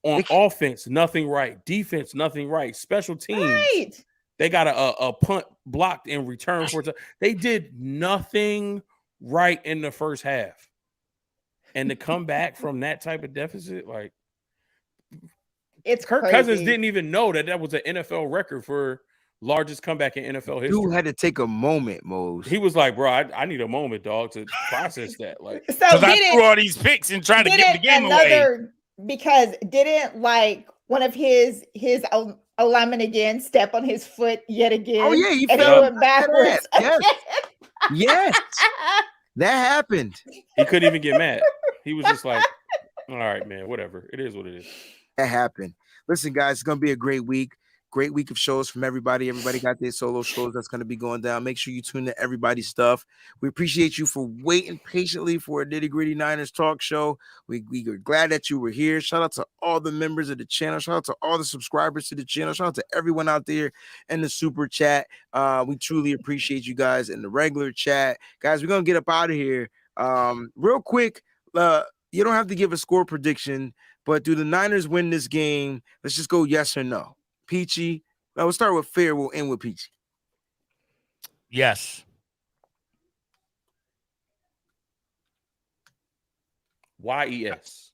On offense, nothing right. Defense, nothing right. Special teams, they got a punt blocked in return for it. They did nothing right in the first half. And to come back from that type of deficit, like it's Kirk crazy. Cousins didn't even know that was an NFL record for largest comeback in NFL history. Dude had to take a moment, Mose. He was like, bro, I need a moment, dog, to process that. Like, so I threw all these picks and tried to give the game away. Because didn't like one of his alignment again step on his foot yet again? Oh yeah, he went backwards. Yes, that happened. He couldn't even get mad. He was just like, all right, man, whatever. It is what it is. That happened. Listen, guys, it's gonna be a great week. Great week of shows from everybody. Everybody got their solo shows that's going to be going down. Make sure you tune to everybody's stuff. We appreciate you for waiting patiently for a Nitty Gritty Niners talk show. We are glad that you were here. Shout out to all the members of the channel. Shout out to all the subscribers to the channel. Shout out to everyone out there in the super chat. We truly appreciate you guys in the regular chat. Guys, we're going to get up out of here. Real quick, you don't have to give a score prediction, but do the Niners win this game? Let's just go yes or no. Peachy. We'll start with Fair. We'll end with Peachy. Yes. YES.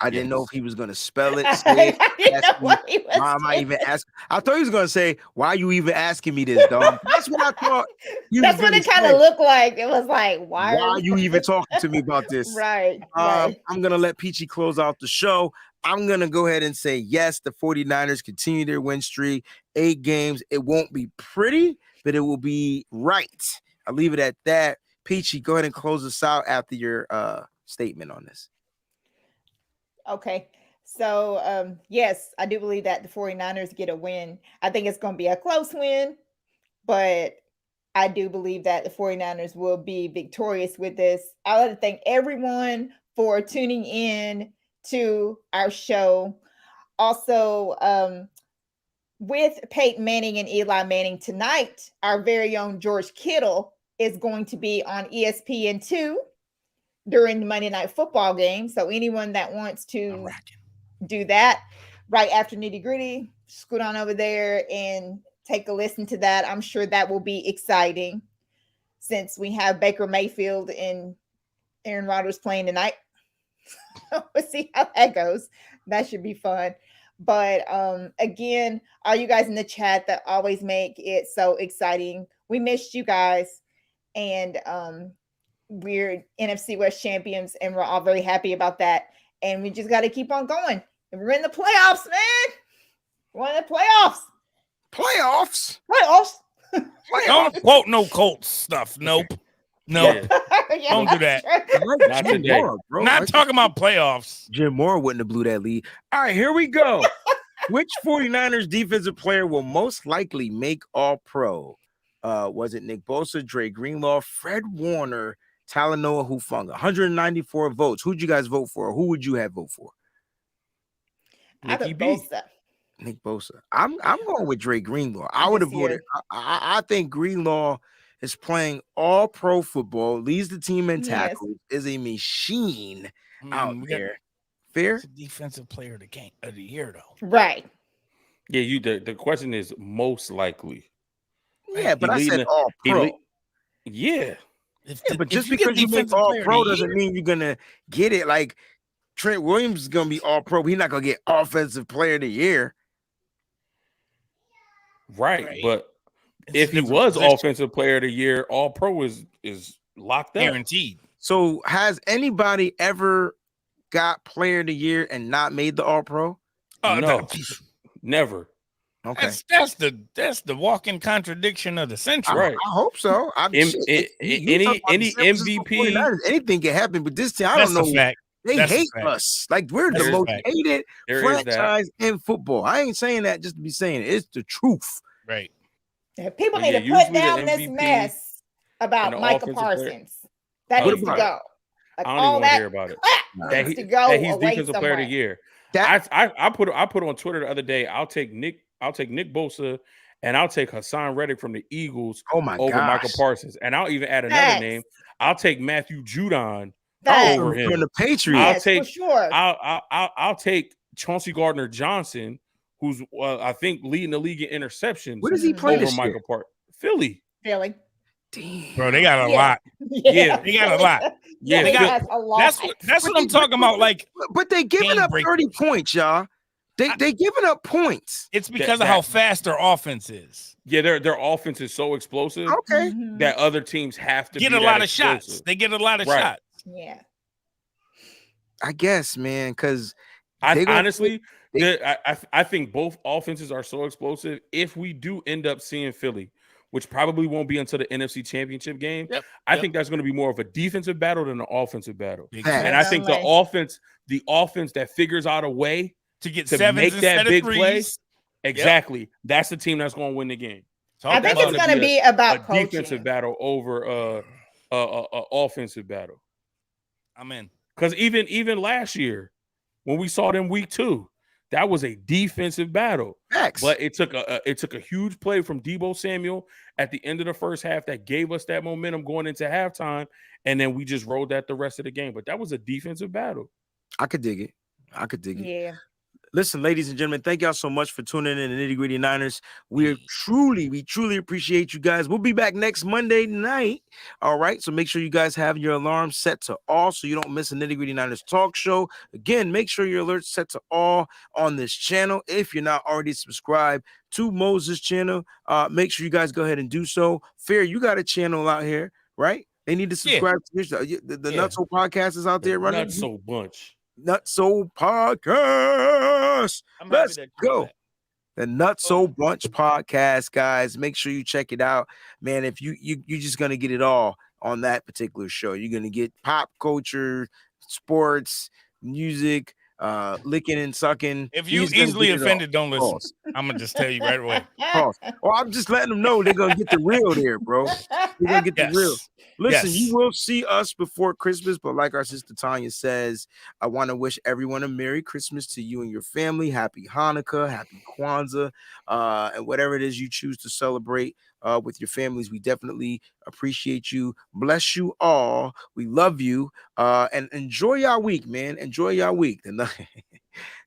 I didn't know if he was going to spell it. Say it. Why am I even asking? I thought he was going to say, why are you even asking me this, dog? That's what I thought. That's what it kind of looked like. It was like, why are you even talking to me about this? Right. I'm going to let Peachy close out the show. I'm going to go ahead and say, yes, the 49ers continue their win streak. 8 games. It won't be pretty, but it will be right. I'll leave it at that. Peachy, go ahead and close us out after your statement on this. Okay. So, yes, I do believe that the 49ers get a win. I think it's going to be a close win, but I do believe that the 49ers will be victorious with this. I want to thank everyone for tuning in to our show. Also, with Peyton Manning and Eli Manning tonight, our very own George Kittle is going to be on ESPN2 during the Monday Night Football game. So anyone that wants to do that right after Nitty Gritty, scoot on over there and take a listen to that. I'm sure that will be exciting since we have Baker Mayfield and Aaron Rodgers playing tonight. We'll see how that goes. That should be fun. But again, all you guys in the chat that always make it so exciting. We missed you guys. And we're NFC West champions, and we're all very happy about that. And we just got to keep on going. And we're in the playoffs, man. We're in the playoffs. Playoffs? Don't quote no Colts stuff. Nope. Nope. Yeah, don't do that. Not today. Not talking about playoffs. Jim Moore wouldn't have blew that lead. All right, here we go. Which 49ers defensive player will most likely make All-Pro? Was it Nick Bosa, Dre Greenlaw, Fred Warner, Talanoa Hufanga? 194 votes. Who'd you guys vote for? Or who would you have vote for? Nicky Bosa. Nick Bosa. I'm going with Dre Greenlaw. I would have voted. I think Greenlaw is playing all pro football, leads the team in tackles, is a machine out there. Fair? It's a defensive player of the year, though. Right. Yeah, the question is most likely. Yeah, but I said all pro. Yeah. But just because you make all pro doesn't mean you're gonna get it. Like Trent Williams is going to be all pro. He's not going to get offensive player of the year. Right. But if he was offensive player of the year, all pro is locked up. Guaranteed. So has anybody ever got player of the year and not made the all pro? No, never. Okay. That's the walking contradiction of the century. Right. I hope so. Any MVP, anything can happen, but this time I don't know. They hate us. Like we're the most hated franchise in football. I ain't saying that just to be saying it. It's the truth. Right. Yeah, people need to put down this mess about Micah Parsons. That needs to go. Like I don't even want to hear about it. That he's defensive player of the year. I put on Twitter the other day. I'll take Nick Bosa and I'll take Hassan Reddick from the Eagles over Michael Parsons. And I'll even add another name. I'll take Matthew Judon over him. From the Patriots. I'll take Chauncey Gardner-Johnson, who's I think leading the league in interceptions. Where does he play over Michael Parsons? Philly. Damn. Bro, they got a lot. Yeah, they got a lot. Yeah, they got a lot. That's what I'm talking about. Like, but they giving up 30 points, y'all. They giving up points. It's because of how fast their offense is. Yeah, their offense is so explosive. Okay. That other teams have to get a lot of shots. They get a lot of shots. Yeah. I guess, man, because I think both offenses are so explosive. If we do end up seeing Philly, which probably won't be until the NFC Championship game, I think that's going to be more of a defensive battle than an offensive battle. And I think the offense that figures out a way to get to make that big play, that's the team that's going to win the game. So I think it's going to be about a defensive battle over a offensive battle. I'm in. Because even last year, when we saw them week 2, that was a defensive battle. But it took a huge play from Deebo Samuel at the end of the first half that gave us that momentum going into halftime, and then we just rode that the rest of the game. But that was a defensive battle. I could dig it. Yeah. Listen, ladies and gentlemen, thank y'all so much for tuning in to Nitty Gritty Niners. We truly appreciate you guys. We'll be back next Monday night. All right. So make sure you guys have your alarm set to all so you don't miss a Nitty Gritty Niners talk show. Again, make sure your alerts set to all on this channel. If you're not already subscribed to Moses' channel, make sure you guys go ahead and do so. Fair, you got a channel out here, right? They need to subscribe to your show. The Nutso podcast is out there running. Nutso bunch. Nutso podcast. Let's go. The Nutso Bunch podcast, guys. Make sure you check it out, man. If you're just gonna get it all on that particular show. You're gonna get pop culture, sports, music, licking and sucking. If you easily offended, don't listen. I'm gonna just tell you right away. Well, I'm just letting them know they're gonna get the real there, bro. They're gonna get the real. Listen, you will see us before Christmas, but like our sister Tanya says, I want to wish everyone a Merry Christmas to you and your family. Happy Hanukkah, Happy Kwanzaa, and whatever it is you choose to celebrate with your families. We definitely appreciate you. Bless you all. We love you. And enjoy your week, man. Enjoy your week.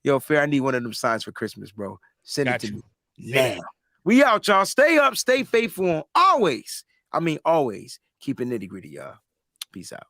Yo, Fair, I need one of them signs for Christmas, bro. Send it to me now. We out, y'all. Stay up, stay faithful, and always keep it nitty gritty, y'all. Peace out.